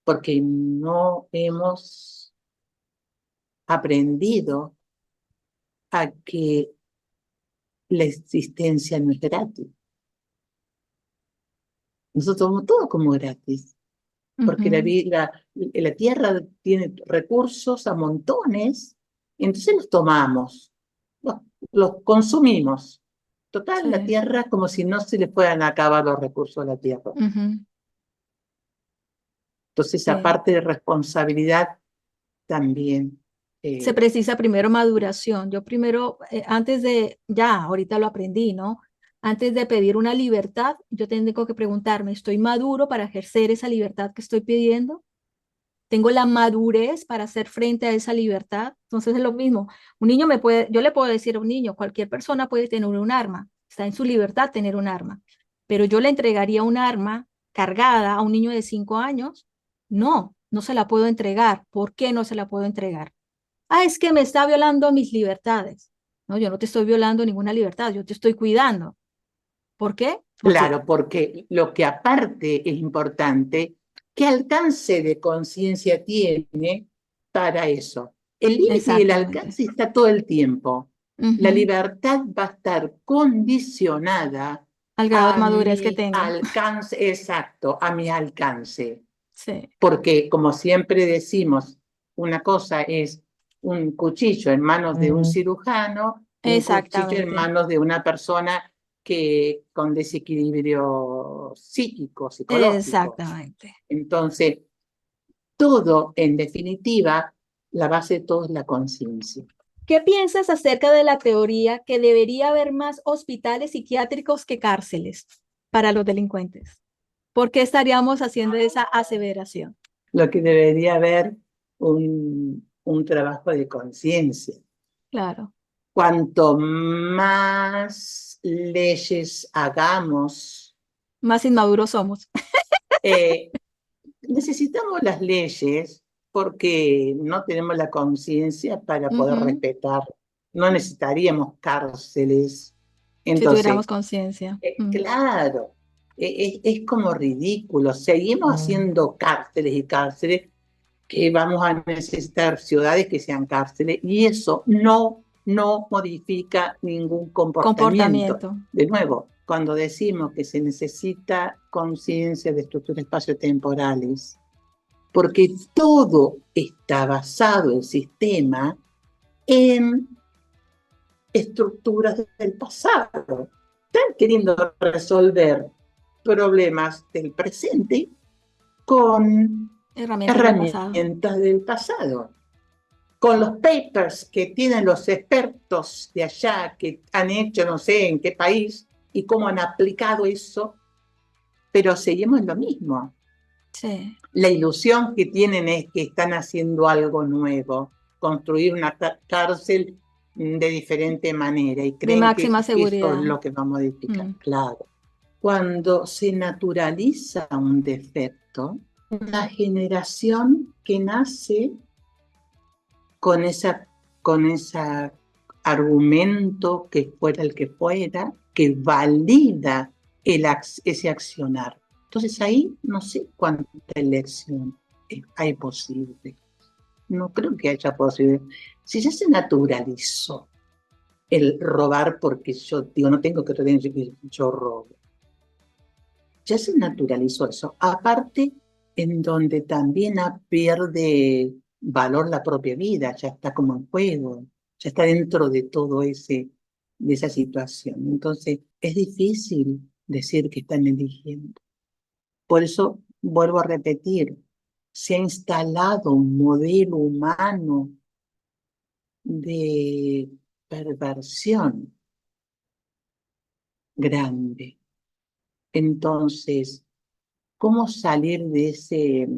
porque no hemos aprendido a que la existencia no es gratis. Nosotros tomamos todo como gratis, porque ujú, la tierra tiene recursos a montones, entonces los tomamos, los, los consumimos. Total, la sí, tierra como si no se le fueran a acabar los recursos de la tierra. ujú, Entonces, sí. aparte de responsabilidad, también, Se eh, precisa primero maduración. Yo primero, antes de, ya, ahorita lo aprendí, ¿no? Antes de pedir una libertad, yo tengo que preguntarme, ¿estoy maduro para ejercer esa libertad que estoy pidiendo? ¿Tengo la madurez para hacer frente a esa libertad? Entonces es lo mismo. Un niño me puede, yo le puedo decir a un niño, cualquier persona puede tener un arma, está en su libertad tener un arma, pero yo le entregaría un arma cargada a un niño de 5 años. No, no se la puedo entregar. ¿Por qué no se la puedo entregar? Ah, es que me está violando mis libertades. No, yo no te estoy violando ninguna libertad, yo te estoy cuidando. ¿Por qué? Porque, claro, porque lo que aparte es importante, ¿qué alcance de conciencia tiene para eso? El límite y el exactamente. alcance está todo el tiempo. La Ujú. libertad va a estar condicionada Al grado de a madurez que mi tenga. alcance, exacto, a mi alcance. Sí, Porque como siempre decimos, una cosa es un cuchillo en manos de un cirujano y un cuchillo en exactamente. manos de una persona que con desequilibrio psíquico, psicológico. Exactamente. Entonces, todo, en definitiva, la base de todo es la conciencia. ¿Qué piensas acerca de la teoría que debería haber más hospitales psiquiátricos que cárceles para los delincuentes? ¿Por qué estaríamos haciendo esa aseveración? Lo que debería haber un trabajo de conciencia. Claro, Cuanto más leyes hagamos, más inmaduros somos. eh, necesitamos las leyes porque no tenemos la conciencia para poder Ujú. respetar. No necesitaríamos cárceles. Si tuviéramos Entonces, conciencia. claro, es como ridículo. Seguimos haciendo cárceles y cárceles que vamos a necesitar ciudades que sean cárceles y eso no modifica ningún comportamiento. Comportamiento. De nuevo, cuando decimos que se necesita conciencia de estructuras espaciotemporales, porque todo está basado, el sistema, en estructuras del pasado. Están queriendo resolver problemas del presente con Herramientas del pasado. herramientas del pasado, con los papers que tienen los expertos de allá, que han hecho no sé en qué país y cómo han aplicado eso, pero seguimos lo mismo. Sí. La ilusión que tienen es que están haciendo algo nuevo, construir una cárcel de diferente manera y De creen que máxima eso es seguridad. lo que va a modificar. Mm. Claro. Cuando se naturaliza un defecto, una generación que nace con con ese argumento que fuera el que fuera, que valida ese accionar. Entonces ahí no sé cuánta elección hay posible. No creo que haya posible. Si ya se naturalizó el robar porque yo digo, no tengo que tener que yo robo. Ya se naturalizó eso. Aparte, en donde también pierde valor la propia vida, ya está como en juego, ya está dentro de todo de esa situación. Entonces, es difícil decir que están eligiendo. Por eso, vuelvo a repetir, se ha instalado un modelo humano de perversión grande. Entonces, ¿cómo salir de ese?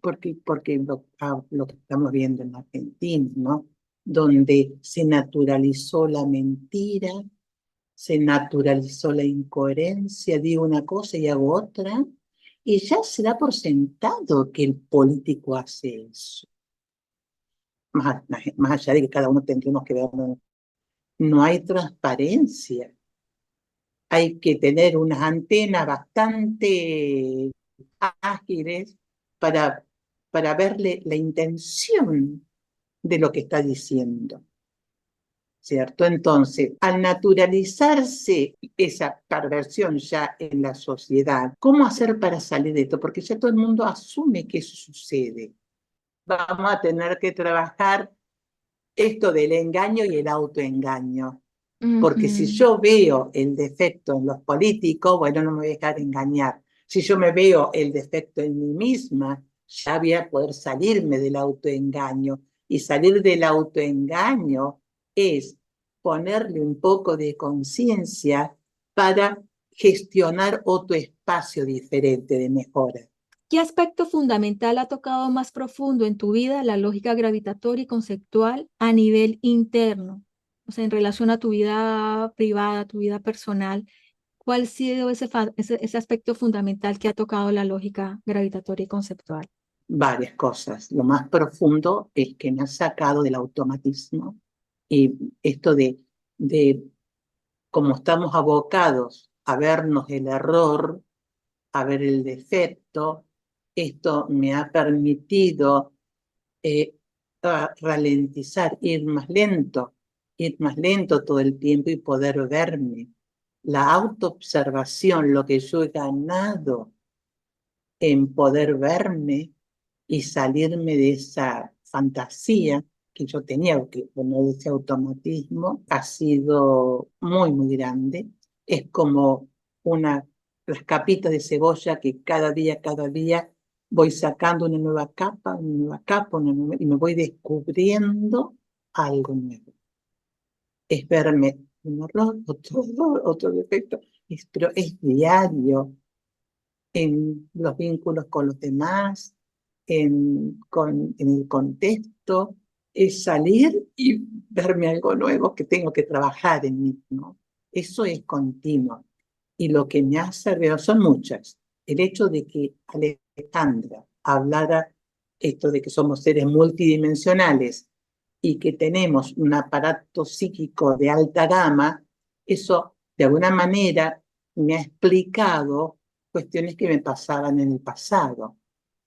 Porque lo que estamos viendo en Argentina, ¿no? donde se naturalizó la mentira, se naturalizó la incoherencia, digo una cosa y hago otra, y ya se da por sentado que el político hace eso. Más allá de que cada uno tendremos que ver, no hay transparencia. Hay que tener unas antenas bastante ágiles para, para verle la intención de lo que está diciendo, ¿cierto? Entonces, al naturalizarse esa perversión ya en la sociedad, ¿cómo hacer para salir de esto? Porque ya todo el mundo asume que eso sucede. Vamos a tener que trabajar esto del engaño y el autoengaño. Porque si Ujú. yo veo el defecto en los políticos, bueno, no me voy a dejar engañar. Si yo me veo el defecto en mí misma, ya voy a poder salirme del autoengaño. Y salir del autoengaño es ponerle un poco de conciencia para gestionar otro espacio diferente de mejora. ¿Qué aspecto fundamental ha tocado más profundo en tu vida la lógica gravitatoria y conceptual a nivel interno? O sea, en relación a tu vida privada, tu vida personal, ¿cuál ha sido ese aspecto fundamental que ha tocado la lógica gravitatoria y conceptual? Varias cosas. Lo más profundo es que me ha sacado del automatismo y esto de como estamos abocados a vernos el error, a ver el defecto, esto me ha permitido eh, ralentizar, ir más lento todo el tiempo y poder verme. La autoobservación, lo que yo he ganado en poder verme y salirme de esa fantasía que yo tenía, que bueno, de ese automatismo, ha sido muy, muy grande. Es como las capitas de cebolla que cada día voy sacando una nueva capa, y me voy descubriendo algo nuevo. Es verme un error, otro defecto, pero es diario en los vínculos con los demás, en el contexto, es salir y verme algo nuevo que tengo que trabajar en mí, ¿no? Eso es continuo. Y lo que me ha servido son muchas. El hecho de que Alejandra hablara esto de que somos seres multidimensionales y que tenemos un aparato psíquico de alta gama, eso de alguna manera me ha explicado cuestiones que me pasaban en el pasado,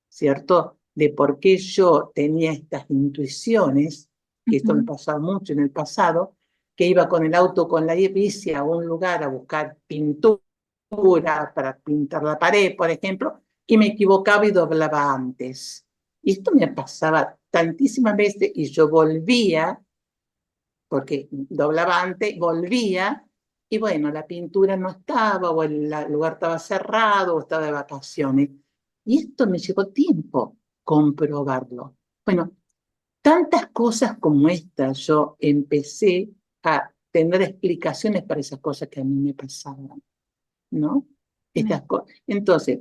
¿cierto? De por qué yo tenía estas intuiciones, que esto me Ujú. pasaba mucho en el pasado, que iba con el auto, con la bici a un lugar a buscar pintura para pintar la pared, por ejemplo, y me equivocaba y doblaba antes. Y esto me pasaba tantísimas veces y yo volvía, porque doblaba antes, volvía, y bueno, la pintura no estaba, o el lugar estaba cerrado, o estaba de vacaciones. Y esto me llevó tiempo comprobarlo. Bueno, tantas cosas como estas, yo empecé a tener explicaciones para esas cosas que a mí me pasaban, ¿no? Entonces,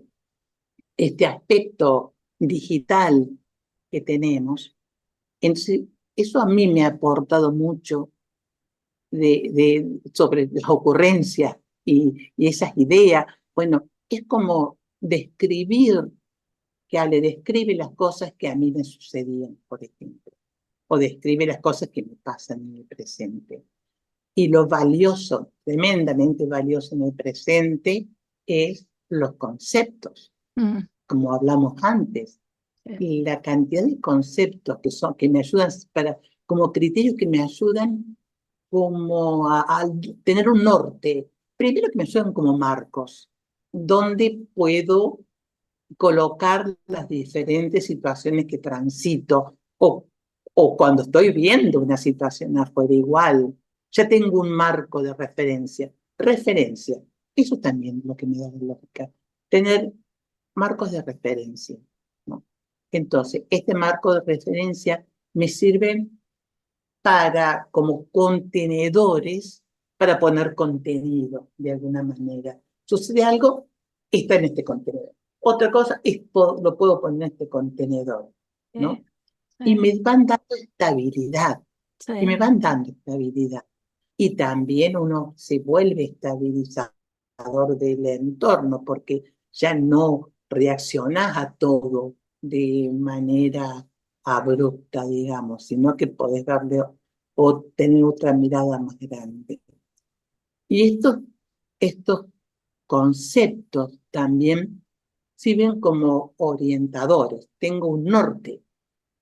este aspecto digital que tenemos, entonces, eso a mí me ha aportado mucho sobre las ocurrencias y esas ideas. Bueno, es como describir, que Ale describe las cosas que a mí me sucedían, por ejemplo, o describe las cosas que me pasan en el presente. Y lo valioso, tremendamente valioso en el presente, es los conceptos, Mm, como hablamos antes. sí. Y la cantidad de conceptos que me ayudan como criterios que me ayudan como a tener un norte. Primero que me ayudan como marcos, donde puedo colocar las diferentes situaciones que transito o cuando estoy viendo una situación afuera igual. Ya tengo un marco de referencia. Referencia. Eso también es lo que me da la lógica. Tener marcos de referencia, ¿no? Entonces, este marco de referencia me sirve como contenedores para poner contenido de alguna manera. Sucede algo, está en este contenedor. Otra cosa, lo puedo poner en este contenedor, Sí, ¿no? Y sí. me van dando estabilidad. que me Sí, van dando estabilidad. Y también uno se vuelve estabilizador del entorno, porque ya no reaccionás a todo de manera abrupta, digamos, sino que podés darle o tener otra mirada más grande. Y estos conceptos también sirven como orientadores. Tengo un norte,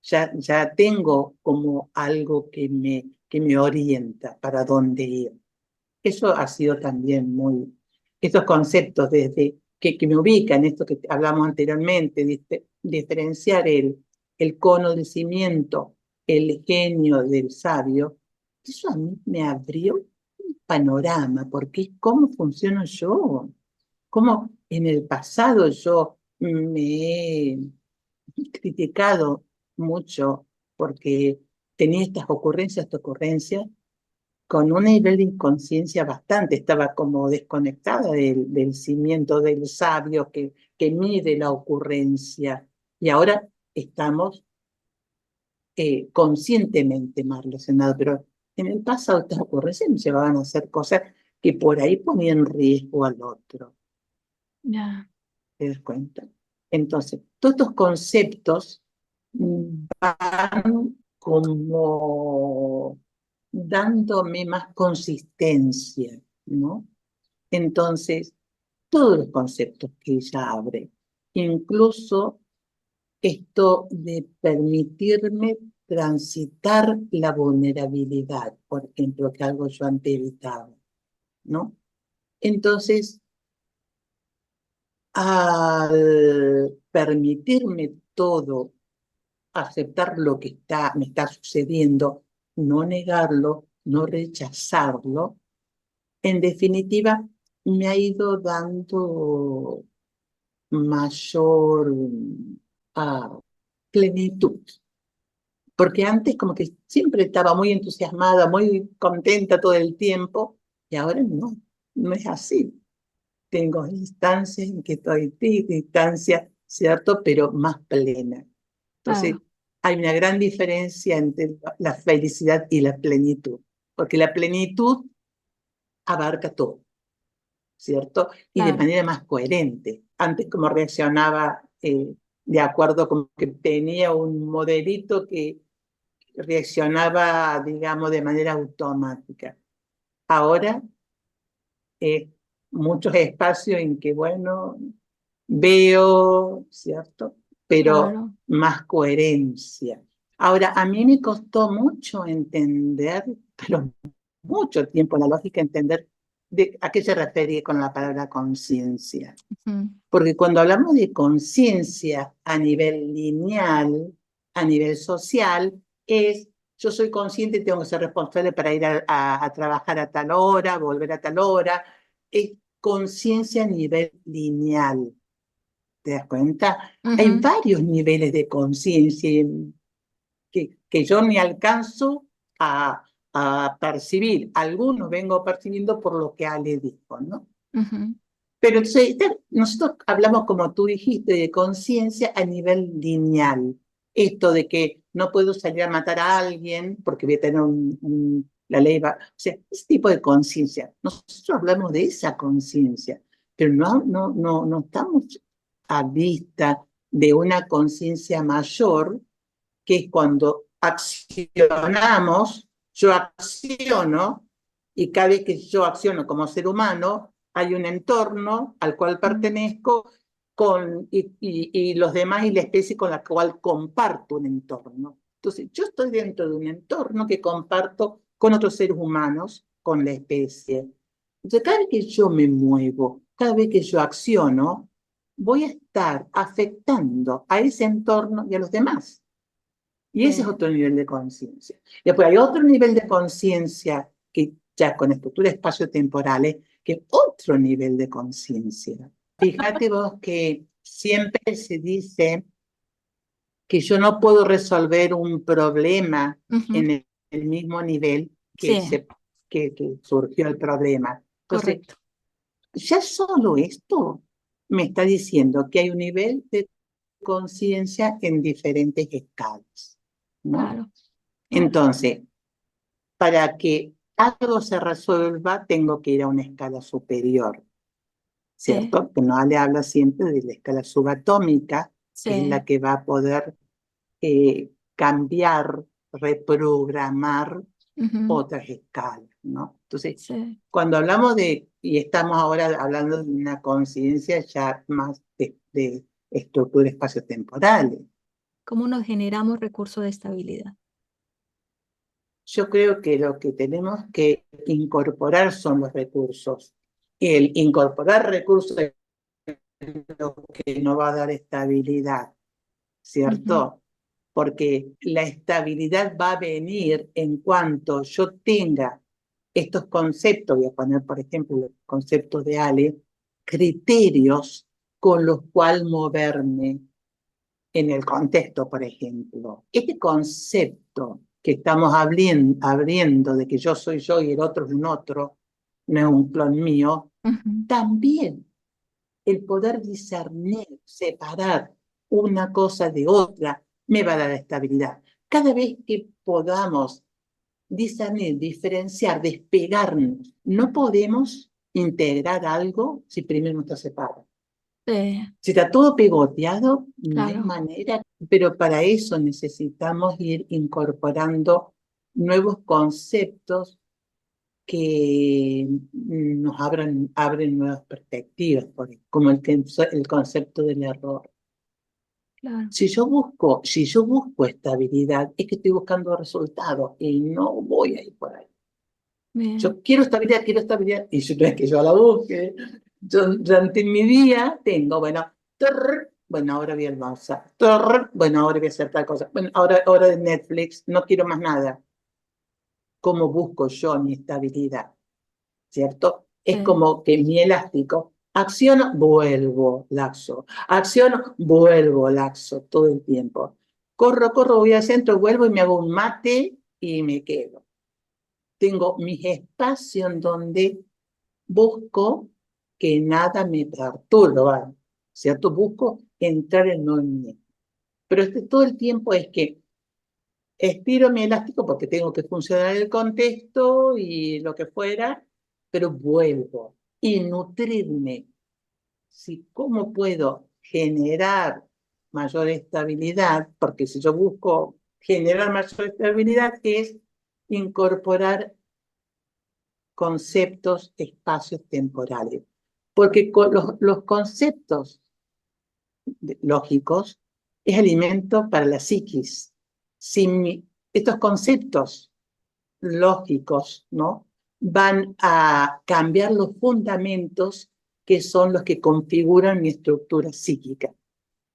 ya tengo como algo que me orienta para dónde ir. Eso ha sido también estos conceptos desde que me ubican, esto que hablamos anteriormente, diferenciar el conocimiento, el genio del sabio, eso a mí me abrió un panorama, porque es cómo funciono yo, cómo en el pasado yo me he criticado mucho porque tenía estas ocurrencias con un nivel de inconsciencia bastante, estaba como desconectada del cimiento del sabio que mide la ocurrencia. Y ahora estamos conscientemente más relacionados, pero en el pasado estas ocurrencias nos llevaban a hacer cosas que por ahí ponían en riesgo al otro. ya, ¿Te das cuenta? Entonces, todos estos conceptos van como dándome más consistencia, ¿no? Entonces, todos los conceptos que ella abre, incluso esto de permitirme transitar la vulnerabilidad, por ejemplo, que algo yo antes evitaba, ¿no? Entonces, al permitirme todo, aceptar lo que me está sucediendo, no negarlo, no rechazarlo, en definitiva, me ha ido dando mayor plenitud. Porque antes como que siempre estaba muy entusiasmada, muy contenta todo el tiempo, y ahora no es así. Tengo instancias en que estoy triste, instancias, ¿cierto? Pero más plena. Entonces, claro, hay una gran diferencia entre la felicidad y la plenitud, porque la plenitud abarca todo, ¿cierto? Y de claro, manera más coherente. Antes como reaccionaba de acuerdo con que tenía un modelito que reaccionaba, digamos, de manera automática. Ahora muchos espacios en que, bueno, veo, ¿cierto? Pero claro. más coherencia. Ahora, a mí me costó mucho entender, pero mucho tiempo la lógica, entender a qué se refiere con la palabra conciencia. Ujú. Porque cuando hablamos de conciencia a nivel lineal, a nivel social, es yo soy consciente y tengo que ser responsable para ir a trabajar a tal hora, volver a tal hora. Es conciencia a nivel lineal. ¿Te das cuenta? Hay Ujú. varios niveles de conciencia que yo ni alcanzo a percibir. Algunos vengo percibiendo por lo que Ale dijo, ¿no? Ujú. Pero entonces, nosotros hablamos, como tú dijiste, de conciencia a nivel lineal. Esto de que no puedo salir a matar a alguien porque voy a tener la ley. O sea, ese tipo de conciencia. Nosotros hablamos de esa conciencia, pero no estamos a vista de una conciencia mayor, que es cuando accionamos, yo acciono, y cada vez que yo acciono como ser humano, hay un entorno al cual Mm. pertenezco y los demás y la especie con la cual comparto un entorno. Entonces, yo estoy dentro de un entorno que comparto con otros seres humanos, con la especie. Entonces, cada vez que yo me muevo, cada vez que yo acciono, voy a estar afectando a ese entorno y a los demás. Y ese es Sí, otro nivel de conciencia. Después hay otro nivel de conciencia que ya con estructuras espacio-temporales, que es otro nivel de conciencia. Fíjate vos que siempre se dice que yo no puedo resolver un problema ujú. en el mismo nivel Sí, que surgió el problema. Entonces, correcto, ya solo esto me está diciendo que hay un nivel de conciencia en diferentes escalas, ¿no? claro, claro. Entonces, para que algo se resuelva, tengo que ir a una escala superior, sí, ¿cierto? Que no le habla siempre de la escala subatómica, que es sí. la que va a poder cambiar, reprogramar Ujú, otras escalas, ¿no? Entonces, sí. cuando hablamos y estamos ahora hablando de una conciencia ya más de estructura espaciotemporales, ¿Cómo nos generamos recursos de estabilidad? yo creo que lo que tenemos que incorporar son los recursos. El incorporar recursos es lo que no va a dar estabilidad, Ujú, ¿cierto? Porque la estabilidad va a venir en cuanto yo tenga estos conceptos, voy a poner por ejemplo los conceptos de Ale, criterios con los cuales moverme en el contexto, por ejemplo. Este concepto que estamos abriendo de que yo soy yo y el otro es un otro, no es un clon mío, ujú. también el poder discernir, separar una cosa de otra, me va a dar estabilidad. Cada vez que podamos discernir, diferenciar, despegarnos, no podemos integrar algo si primero no está separado. Sí, Si está todo pegoteado, no hay claro, manera, pero para eso necesitamos ir incorporando nuevos conceptos que nos abren nuevas perspectivas, como el concepto del error. claro. Si yo busco estabilidad, es que estoy buscando resultados y no voy a ir por ahí. Bien, Yo quiero estabilidad, y yo no es que yo la busque. Yo durante mi día tengo, bueno, bueno, ahora voy a almorzar, bueno, ahora voy a hacer tal cosa, bueno, ahora de Netflix, no quiero más nada. ¿Cómo busco yo mi estabilidad? ¿Cierto? Es sí, como que mi elástico, acciono, vuelvo, laxo, acciono, vuelvo, laxo, todo el tiempo. Corro, voy al centro, vuelvo y me hago un mate y me quedo. Tengo mis espacios en donde busco que nada me perturba, ¿cierto? Busco entrar en movimiento. Pero todo el tiempo es que estiro mi elástico porque tengo que funcionar en el contexto y lo que fuera, pero vuelvo y nutrirme. Si, ¿cómo puedo generar mayor estabilidad? Porque si yo busco generar mayor estabilidad es incorporar conceptos, espacios temporales. Porque con los conceptos lógicos es alimento para la psiquis. Sin estos conceptos lógicos, ¿no? Van a cambiar los fundamentos que son los que configuran mi estructura psíquica.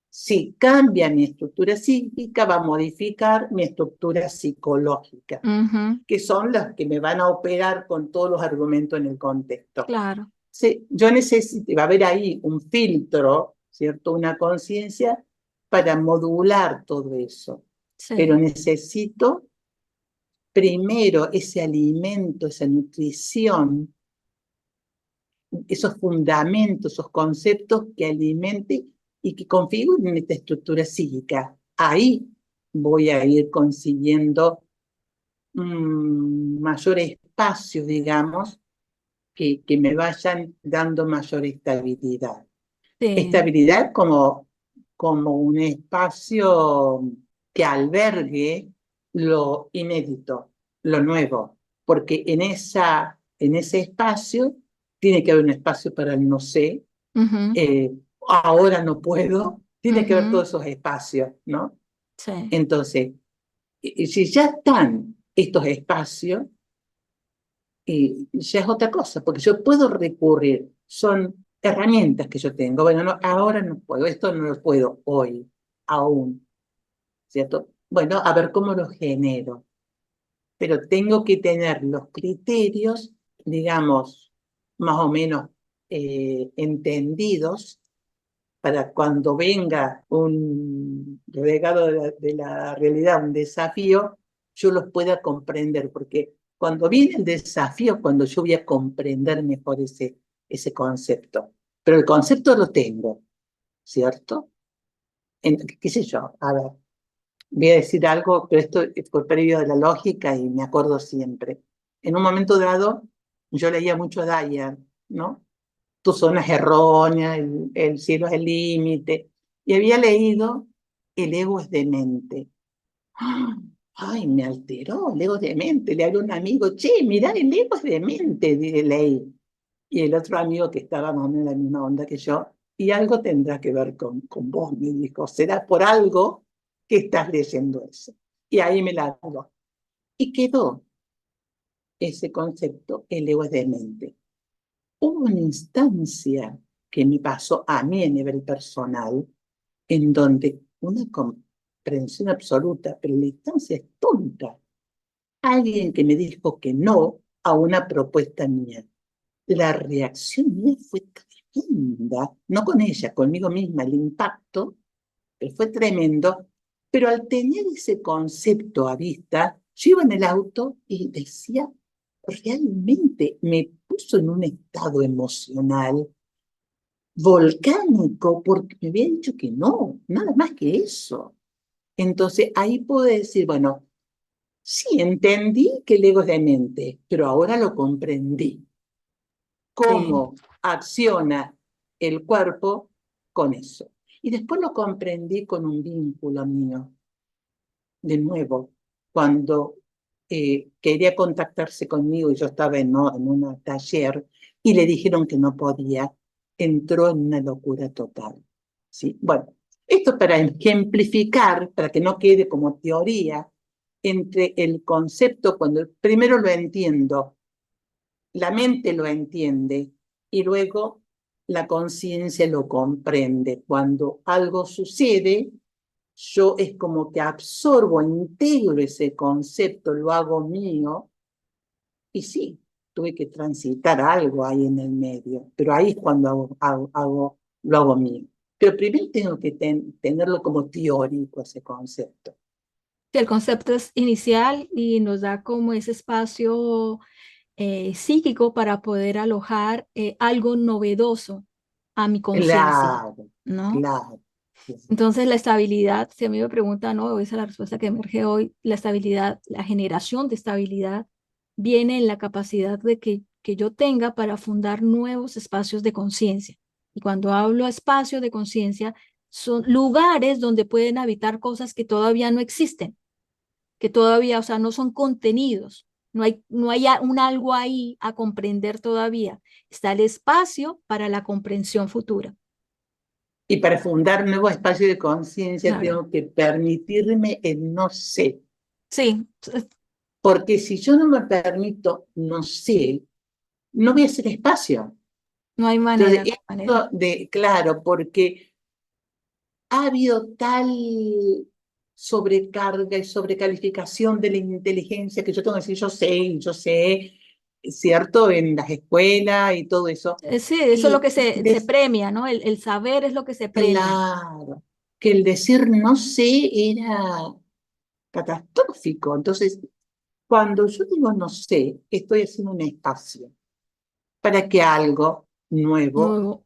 Si cambia mi estructura psíquica, va a modificar mi estructura psicológica, ujú, que son las que me van a operar con todos los argumentos en el contexto. claro, Sí, yo necesito, va a haber ahí un filtro, ¿cierto? Una conciencia para modular todo eso. Pero sí, necesito primero ese alimento, esa nutrición, esos fundamentos, esos conceptos que alimente y que configuren esta estructura psíquica. Ahí voy a ir consiguiendo mayor espacio, digamos, que me vayan dando mayor estabilidad. sí, Estabilidad como un espacio que albergue lo inédito, lo nuevo, porque en ese espacio tiene que haber un espacio para el no sé, ujú, eh, ahora no puedo, tiene que haber ujú, todos esos espacios, ¿no? sí, Entonces, si ya están estos espacios, ya es otra cosa, porque yo puedo recurrir, son herramientas que yo tengo. Bueno, no, ahora no puedo, esto no lo puedo hoy, aún, ¿cierto? Bueno, a ver cómo lo genero, pero tengo que tener los criterios, digamos, más o menos entendidos para cuando venga un regalo de la realidad, un desafío, yo los pueda comprender, porque cuando viene el desafío, cuando yo voy a comprender mejor ese concepto. Pero el concepto lo tengo, ¿cierto? ¿Qué sé yo? A ver. Voy a decir algo, pero esto es por previo de la lógica y me acuerdo siempre. En un momento dado, yo leía mucho Dyer, ¿no? Tu zona es errónea, el cielo es el límite. Y había leído El ego es demente. ¡Ah! Ay, me alteró, el ego es demente. Le habló a un amigo, che, mirá, el ego es demente, leí. Y el otro amigo que estaba más o menos en la misma onda que yo, y algo tendrá que ver con vos, me dijo, será por algo que estás leyendo eso. Y ahí me la habló. Y quedó ese concepto, el ego es demente. Hubo una instancia que me pasó a mí a nivel personal, en donde una comprensión absoluta, pero la instancia es tonta. Alguien que me dijo que no a una propuesta mía. La reacción mía fue tremenda, no con ella, conmigo misma, el impacto, que fue tremendo, pero al tener ese concepto a vista, yo iba en el auto y decía, realmente me puso en un estado emocional volcánico porque me había dicho que no, nada más que eso. Entonces ahí puedo decir, bueno, sí, entendí que el ego es demente, pero ahora lo comprendí. Sí, Cómo acciona el cuerpo con eso. Y después lo comprendí con un vínculo mío. De nuevo, cuando quería contactarse conmigo y yo estaba en un taller y le dijeron que no podía, entró en una locura total. ¿Sí? Bueno, esto para ejemplificar, para que no quede como teoría, entre el concepto, cuando primero lo entiendo, la mente lo entiende y luego la conciencia lo comprende. Cuando algo sucede, yo es como que absorbo, integro ese concepto, lo hago mío y sí, tuve que transitar algo ahí en el medio, pero ahí es cuando lo hago mío. Pero primero tengo que tenerlo como teórico ese concepto. que el concepto es inicial y nos da como ese espacio psíquico para poder alojar algo novedoso a mi conciencia, Claro, ¿no? claro. Entonces, la estabilidad, si a mí me preguntan, ¿no? Esa es la respuesta que emerge hoy, la estabilidad, la generación de estabilidad viene en la capacidad que yo tenga para fundar nuevos espacios de conciencia. Y cuando hablo espacios de conciencia, son lugares donde pueden habitar cosas que todavía no existen, que todavía, o sea, no son contenidos. No hay un algo ahí a comprender todavía. Está el espacio para la comprensión futura. Y para fundar nuevo espacio de conciencia Claro. tengo que permitirme el no sé. Sí, Porque si yo no me permito no sé, no voy a hacer espacio. no hay Entonces, manera, no hay manera. claro, porque ha habido tal sobrecarga y sobrecalificación de la inteligencia que yo tengo que decir, yo sé, ¿cierto? En las escuelas y todo eso, Sí, eso es lo que que se premia, ¿no? El saber es lo que se premia. claro, que el decir no sé era catastrófico. Entonces, cuando yo digo no sé, estoy haciendo un espacio para que algo nuevo Nuevo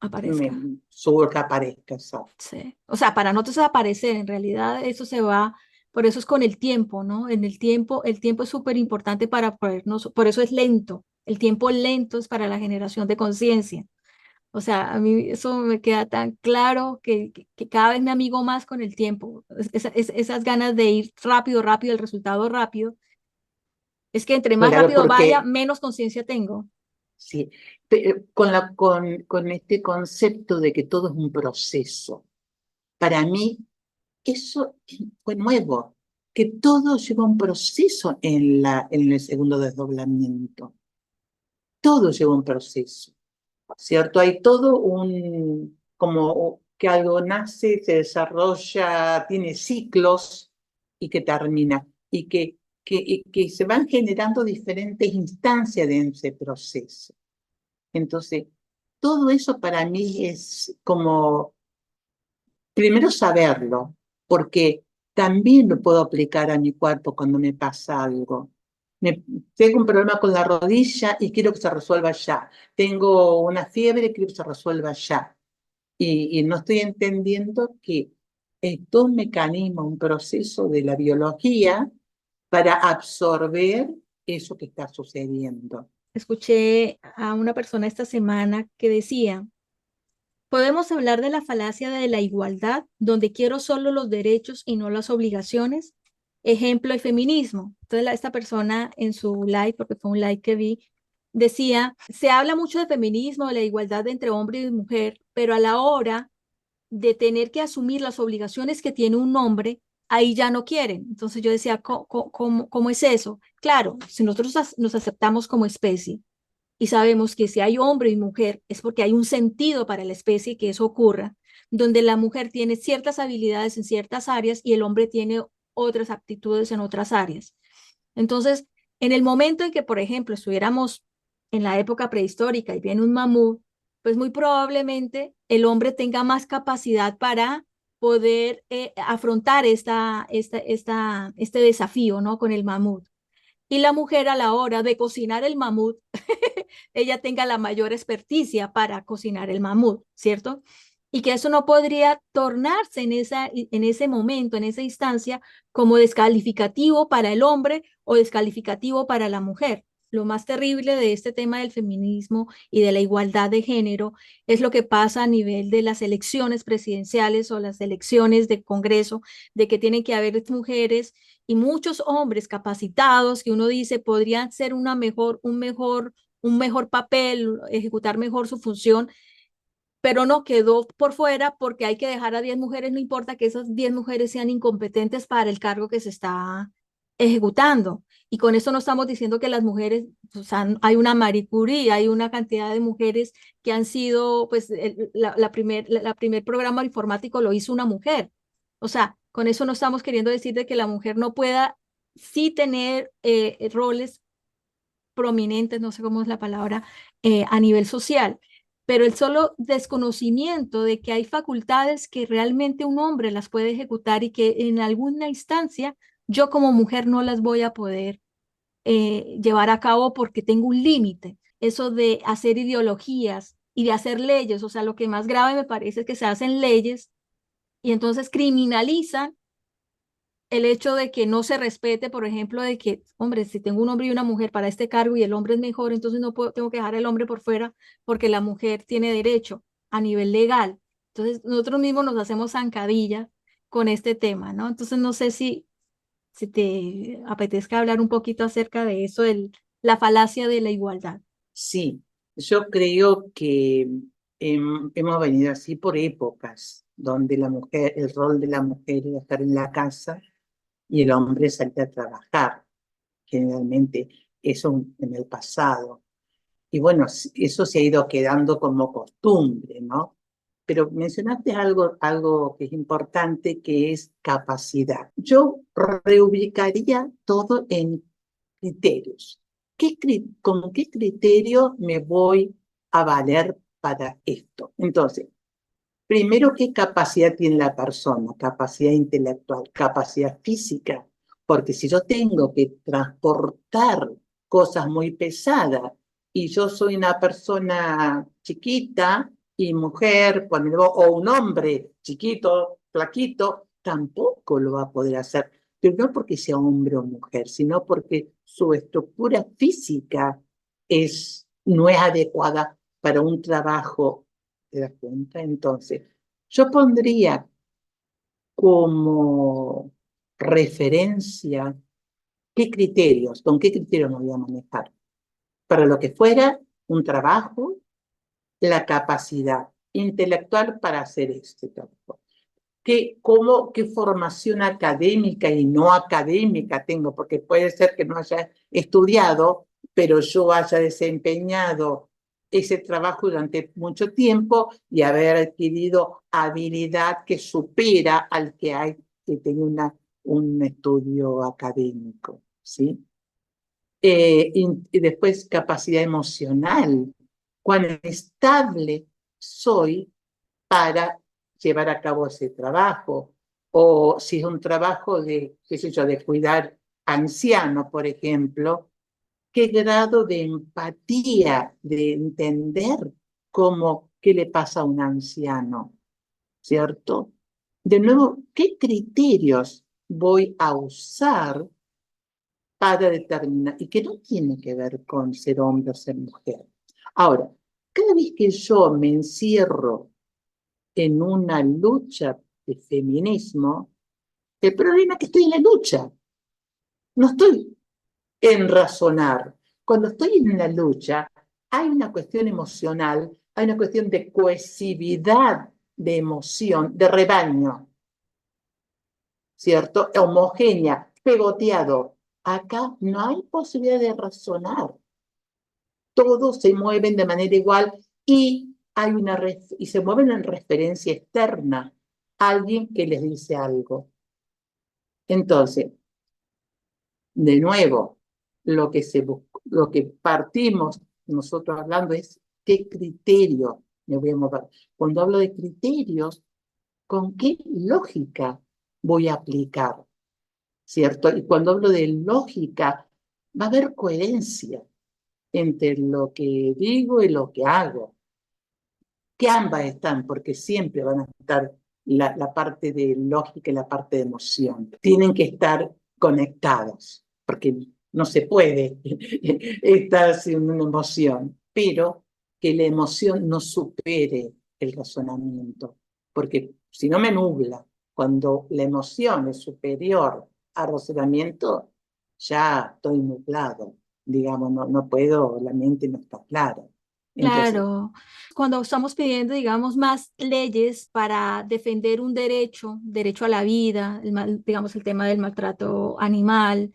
me aparezca. surja, aparezca. ¿Sabes? Sí. O sea, para no desaparecer, en realidad eso se va, por eso es con el tiempo, ¿no? En el tiempo es súper importante para podernos, por eso es lento. El tiempo lento es para la generación de conciencia. O sea, a mí eso me queda tan claro que cada vez me amigo más con el tiempo. Esas ganas de ir rápido, rápido, el resultado rápido. Es que entre más Claro, rápido vaya, porque menos conciencia tengo. sí, con este concepto de que todo es un proceso, para mí eso fue nuevo, que todo lleva un proceso en el segundo desdoblamiento, todo lleva un proceso, ¿cierto? Hay todo como que algo nace, se desarrolla, tiene ciclos y que termina, y que se van generando diferentes instancias de ese proceso. Entonces, todo eso para mí es como, primero saberlo, porque también lo puedo aplicar a mi cuerpo cuando me pasa algo. Me, tengo un problema con la rodilla y quiero que se resuelva ya. Tengo una fiebre y quiero que se resuelva ya. Y no estoy entendiendo que Es todo un mecanismo, un proceso de la biología para absorber eso que está sucediendo. Escuché a una persona esta semana que decía, podemos hablar de la falacia de la igualdad, donde quiero solo los derechos y no las obligaciones. Ejemplo, el feminismo. Entonces, esta persona en su live, porque fue un live que vi, decía, se habla mucho de feminismo, de la igualdad entre hombre y mujer, pero a la hora de tener que asumir las obligaciones que tiene un hombre, ahí ya no quieren. Entonces yo decía, ¿cómo es eso? Claro, si nosotros nos aceptamos como especie y sabemos que si hay hombre y mujer es porque hay un sentido para la especie que eso ocurra, donde la mujer tiene ciertas habilidades en ciertas áreas y el hombre tiene otras aptitudes en otras áreas. Entonces, en el momento en que, por ejemplo, estuviéramos en la época prehistórica y viene un mamut, pues muy probablemente el hombre tenga más capacidad para poder afrontar este desafío, ¿no? Con el mamut. Y la mujer a la hora de cocinar el mamut, ella tenga la mayor experticia para cocinar el mamut, ¿cierto? Y que eso no podría tornarse en ese momento, en esa instancia, como descalificativo para el hombre o descalificativo para la mujer. Lo más terrible de este tema del feminismo y de la igualdad de género es lo que pasa a nivel de las elecciones presidenciales o las elecciones de Congreso, de que tienen que haber mujeres y muchos hombres capacitados que uno dice podrían ser un mejor papel, ejecutar mejor su función, pero no quedó por fuera porque hay que dejar a 10 mujeres, no importa que esas 10 mujeres sean incompetentes para el cargo que se está ejecutando. Y con esto no estamos diciendo que las mujeres, o sea, hay una Marie Curie, hay una cantidad de mujeres que han sido, pues, primer programa informático lo hizo una mujer. O sea, con eso no estamos queriendo decir de que la mujer no pueda sí tener roles prominentes, no sé cómo es la palabra, a nivel social, pero el solo desconocimiento de que hay facultades que realmente un hombre las puede ejecutar y que en alguna instancia yo como mujer no las voy a poder llevar a cabo porque tengo un límite. Eso de hacer ideologías y de hacer leyes, o sea, lo que más grave me parece es que se hacen leyes y entonces criminalizan el hecho de que no se respete, por ejemplo, de que, hombre, si tengo un hombre y una mujer para este cargo y el hombre es mejor, entonces no puedo, tengo que dejar al hombre por fuera porque la mujer tiene derecho a nivel legal. Entonces, nosotros mismos nos hacemos zancadillas con este tema, ¿no? Entonces, no sé si te apetezca hablar un poquito acerca de eso, la falacia de la igualdad. Sí, yo creo que hemos venido así por épocas, donde la mujer, el rol de la mujer era estar en la casa y el hombre salir a trabajar. Generalmente eso en el pasado. Y bueno, eso se ha ido quedando como costumbre, ¿no? Pero mencionaste algo que es importante, que es capacidad. Yo reubicaría todo en criterios. ¿Con qué criterio me voy a valer para esto? Entonces, primero, ¿qué capacidad tiene la persona? Capacidad intelectual, capacidad física. Porque si yo tengo que transportar cosas muy pesadas y yo soy una persona chiquita y mujer, o un hombre chiquito, flaquito, tampoco lo va a poder hacer. Pero no porque sea hombre o mujer, sino porque su estructura física no es adecuada para un trabajo. ¿Te das cuenta? Entonces, yo pondría como referencia con qué criterios me voy a manejar. Para lo que fuera un trabajo, la capacidad intelectual para hacer este trabajo. ¿Qué formación académica y no académica tengo? Porque puede ser que no haya estudiado, pero yo haya desempeñado ese trabajo durante mucho tiempo y haber adquirido habilidad que supera al que hay que tiene un estudio académico, ¿sí? Y después capacidad emocional. Cuán estable soy para llevar a cabo ese trabajo. O si es un trabajo de, qué sé yo, de cuidar ancianos, por ejemplo, qué grado de empatía, de entender qué le pasa a un anciano, ¿cierto? De nuevo, ¿qué criterios voy a usar para determinar? Y que no tiene que ver con ser hombre o ser mujer. Ahora, cada vez que yo me encierro en una lucha de feminismo, el problema es que estoy en la lucha, no estoy en razonar. Cuando estoy en una lucha, hay una cuestión emocional, hay una cuestión de cohesividad de emoción, de rebaño, ¿cierto? Homogénea, pegoteado. Acá no hay posibilidad de razonar. Todos se mueven de manera igual y, y se mueven en referencia externa. Alguien que les dice algo. Entonces, de nuevo, lo que partimos nosotros hablando es qué criterio me voy a mover. Cuando hablo de criterios, ¿con qué lógica voy a aplicar? ¿Cierto? Y cuando hablo de lógica, va a haber coherencia entre lo que digo y lo que hago. Que ambas están, porque siempre van a estar la parte de lógica y la parte de emoción. Tienen que estar conectados, porque no se puede estar sin una emoción, pero que la emoción no supere el razonamiento, porque si no me nubla, cuando la emoción es superior al razonamiento, ya estoy nublado, digamos, no puedo, la mente no está clara. Entonces, Claro, cuando estamos pidiendo, digamos, más leyes para defender un derecho, derecho a la vida, digamos, el tema del maltrato animal,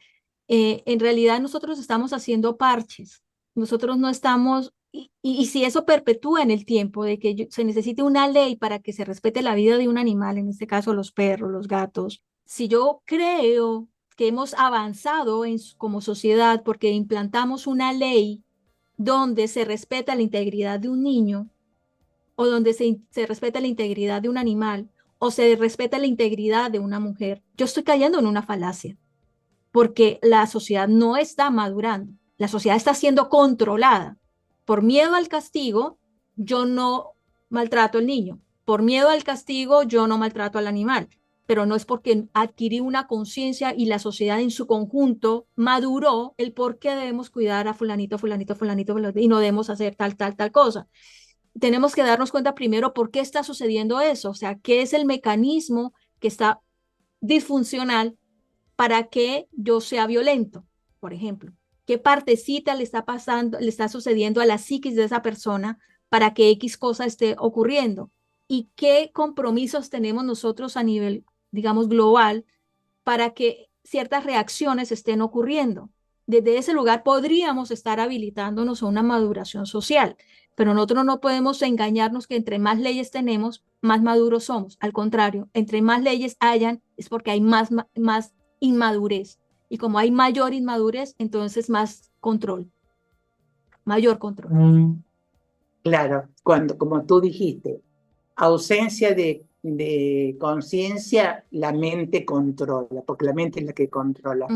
en realidad nosotros estamos haciendo parches. Nosotros no estamos, y si eso perpetúa en el tiempo de que se necesite una ley para que se respete la vida de un animal, en este caso los perros, los gatos, si yo creo que hemos avanzado como sociedad porque implantamos una ley donde se respeta la integridad de un niño o donde se respeta la integridad de un animal o se respeta la integridad de una mujer, yo estoy cayendo en una falacia porque la sociedad no está madurando, la sociedad está siendo controlada. Por miedo al castigo, yo no maltrato al niño. Por miedo al castigo, yo no maltrato al animal. Pero no es porque adquirí una conciencia y la sociedad en su conjunto maduró el por qué debemos cuidar a fulanito, fulanito, fulanito, fulanito y no debemos hacer tal, tal, tal cosa. Tenemos que darnos cuenta primero por qué está sucediendo eso, o sea, qué es el mecanismo que está disfuncional para que yo sea violento, por ejemplo. ¿Qué partecita le está pasando, le está sucediendo a la psiquis de esa persona para que X cosa esté ocurriendo? ¿Y qué compromisos tenemos nosotros a nivel, digamos, global para que ciertas reacciones estén ocurriendo? Desde ese lugar podríamos estar habilitándonos a una maduración social, pero nosotros no podemos engañarnos que entre más leyes tenemos, más maduros somos. Al contrario, entre más leyes hayan, es porque hay más inmadurez. Y como hay mayor inmadurez, entonces más control, mayor control. claro, cuando, como tú dijiste, ausencia de conciencia, la mente controla, porque la mente es la que controla.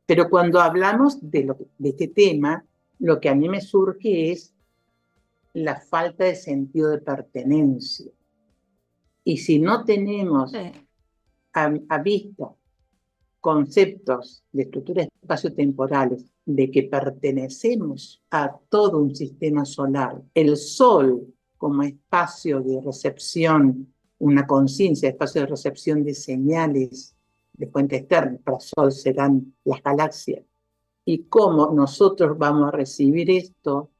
Pero cuando hablamos de este tema, lo que a mí me surge es la falta de sentido de pertenencia. Y si no tenemos Sí. a vista conceptos de estructuras espaciotemporales de que pertenecemos a todo un sistema solar, el Sol como espacio de recepción, una conciencia, espacio de recepción de señales de fuente externa, para el Sol serán las galaxias, y cómo nosotros vamos a recibir esto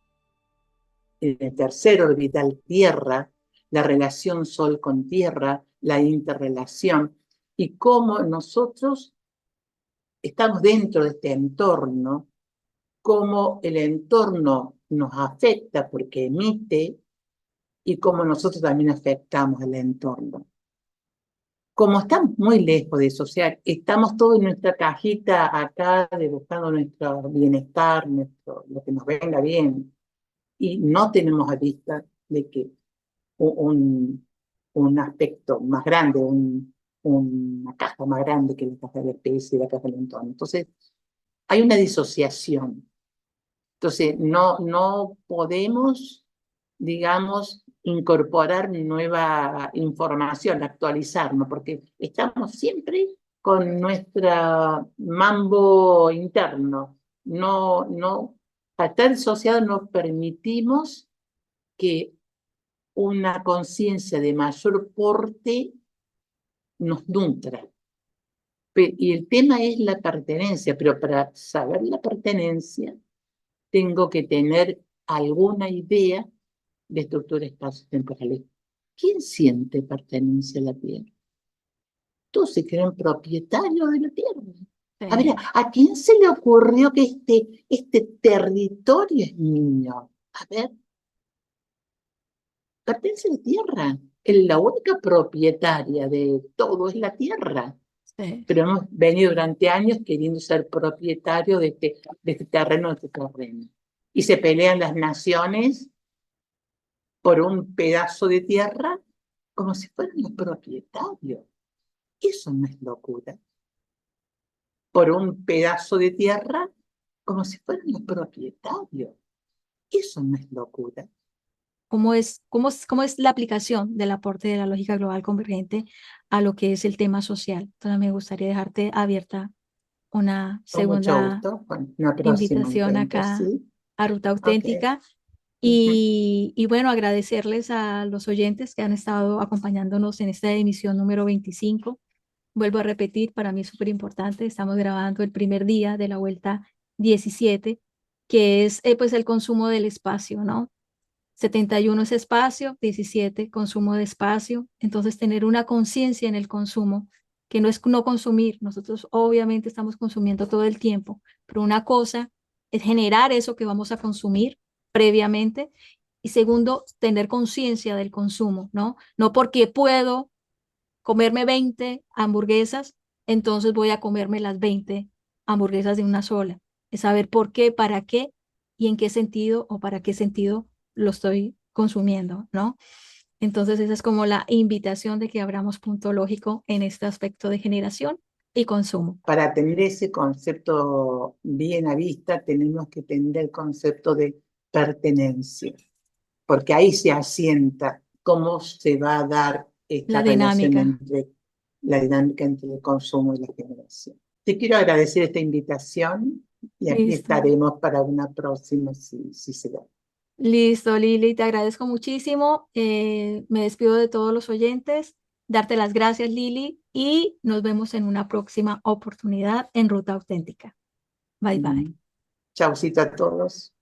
en el tercer orbital Tierra, la relación Sol con Tierra, la interrelación, y cómo nosotros estamos dentro de este entorno, cómo el entorno nos afecta porque emite y cómo nosotros también afectamos el entorno. Como estamos muy lejos de eso, o sea, estamos todos en nuestra cajita acá de buscando nuestro bienestar, lo que nos venga bien, y no tenemos a vista de que un, un aspecto más grande, una caja más grande que la caja de la especie y la caja del entorno. Entonces, hay una disociación. Entonces, no podemos, digamos, incorporar nueva información, actualizarnos, porque estamos siempre con nuestra mambo interno. No, al estar asociados no permitimos que una conciencia de mayor porte nos nutra. Y el tema es la pertenencia, pero para saber la pertenencia tengo que tener alguna idea de estructura espacio-temporal. ¿Quién siente pertenencia a la Tierra? Todos se creen propietarios de la Tierra. A ver, Sí, ¿a quién se le ocurrió que este territorio es mío? A ver, pertenece a la Tierra. La única propietaria de todo es la Tierra. sí. Pero hemos venido durante años queriendo ser propietarios de este terreno, de este terreno. Y se pelean las naciones por un pedazo de tierra como si fueran los propietarios. Eso no es locura. Por un pedazo de tierra como si fueran los propietarios. Eso no es locura. Cómo es la aplicación del aporte de la lógica global convergente a lo que es el tema social? Entonces me gustaría dejarte abierta una Con mucho segunda gusto. Con una próxima invitación encuentro, acá ¿sí? a Ruta Ok. Auténtica. Ujú. Y bueno, agradecerles a los oyentes que han estado acompañándonos en esta emisión número 25. Vuelvo a repetir, para mí es súper importante, estamos grabando el primer día de la vuelta 17, que es pues el consumo del espacio, ¿no? 71 es espacio, 17 consumo de espacio, entonces tener una conciencia en el consumo, que no es no consumir, nosotros obviamente estamos consumiendo todo el tiempo, pero una cosa es generar eso que vamos a consumir previamente y segundo, tener conciencia del consumo, ¿no? No porque puedo comerme 20 hamburguesas, entonces voy a comerme las 20 hamburguesas de una sola. Es saber por qué, para qué y en qué sentido o para qué sentido lo estoy consumiendo, ¿no? Entonces esa es como la invitación de que abramos punto lógico en este aspecto de generación y consumo. Para tener ese concepto bien a vista, tenemos que tener el concepto de pertenencia, porque ahí se asienta cómo se va a dar esta La relación dinámica. entre la dinámica entre el consumo y la generación. Te quiero agradecer esta invitación y aquí Listo. estaremos para una próxima si se da. Listo, Lili, te agradezco muchísimo. Me despido de todos los oyentes. Darte las gracias, Lili, y nos vemos en una próxima oportunidad en Ruta Auténtica. Bye bye. Chaucito a todos.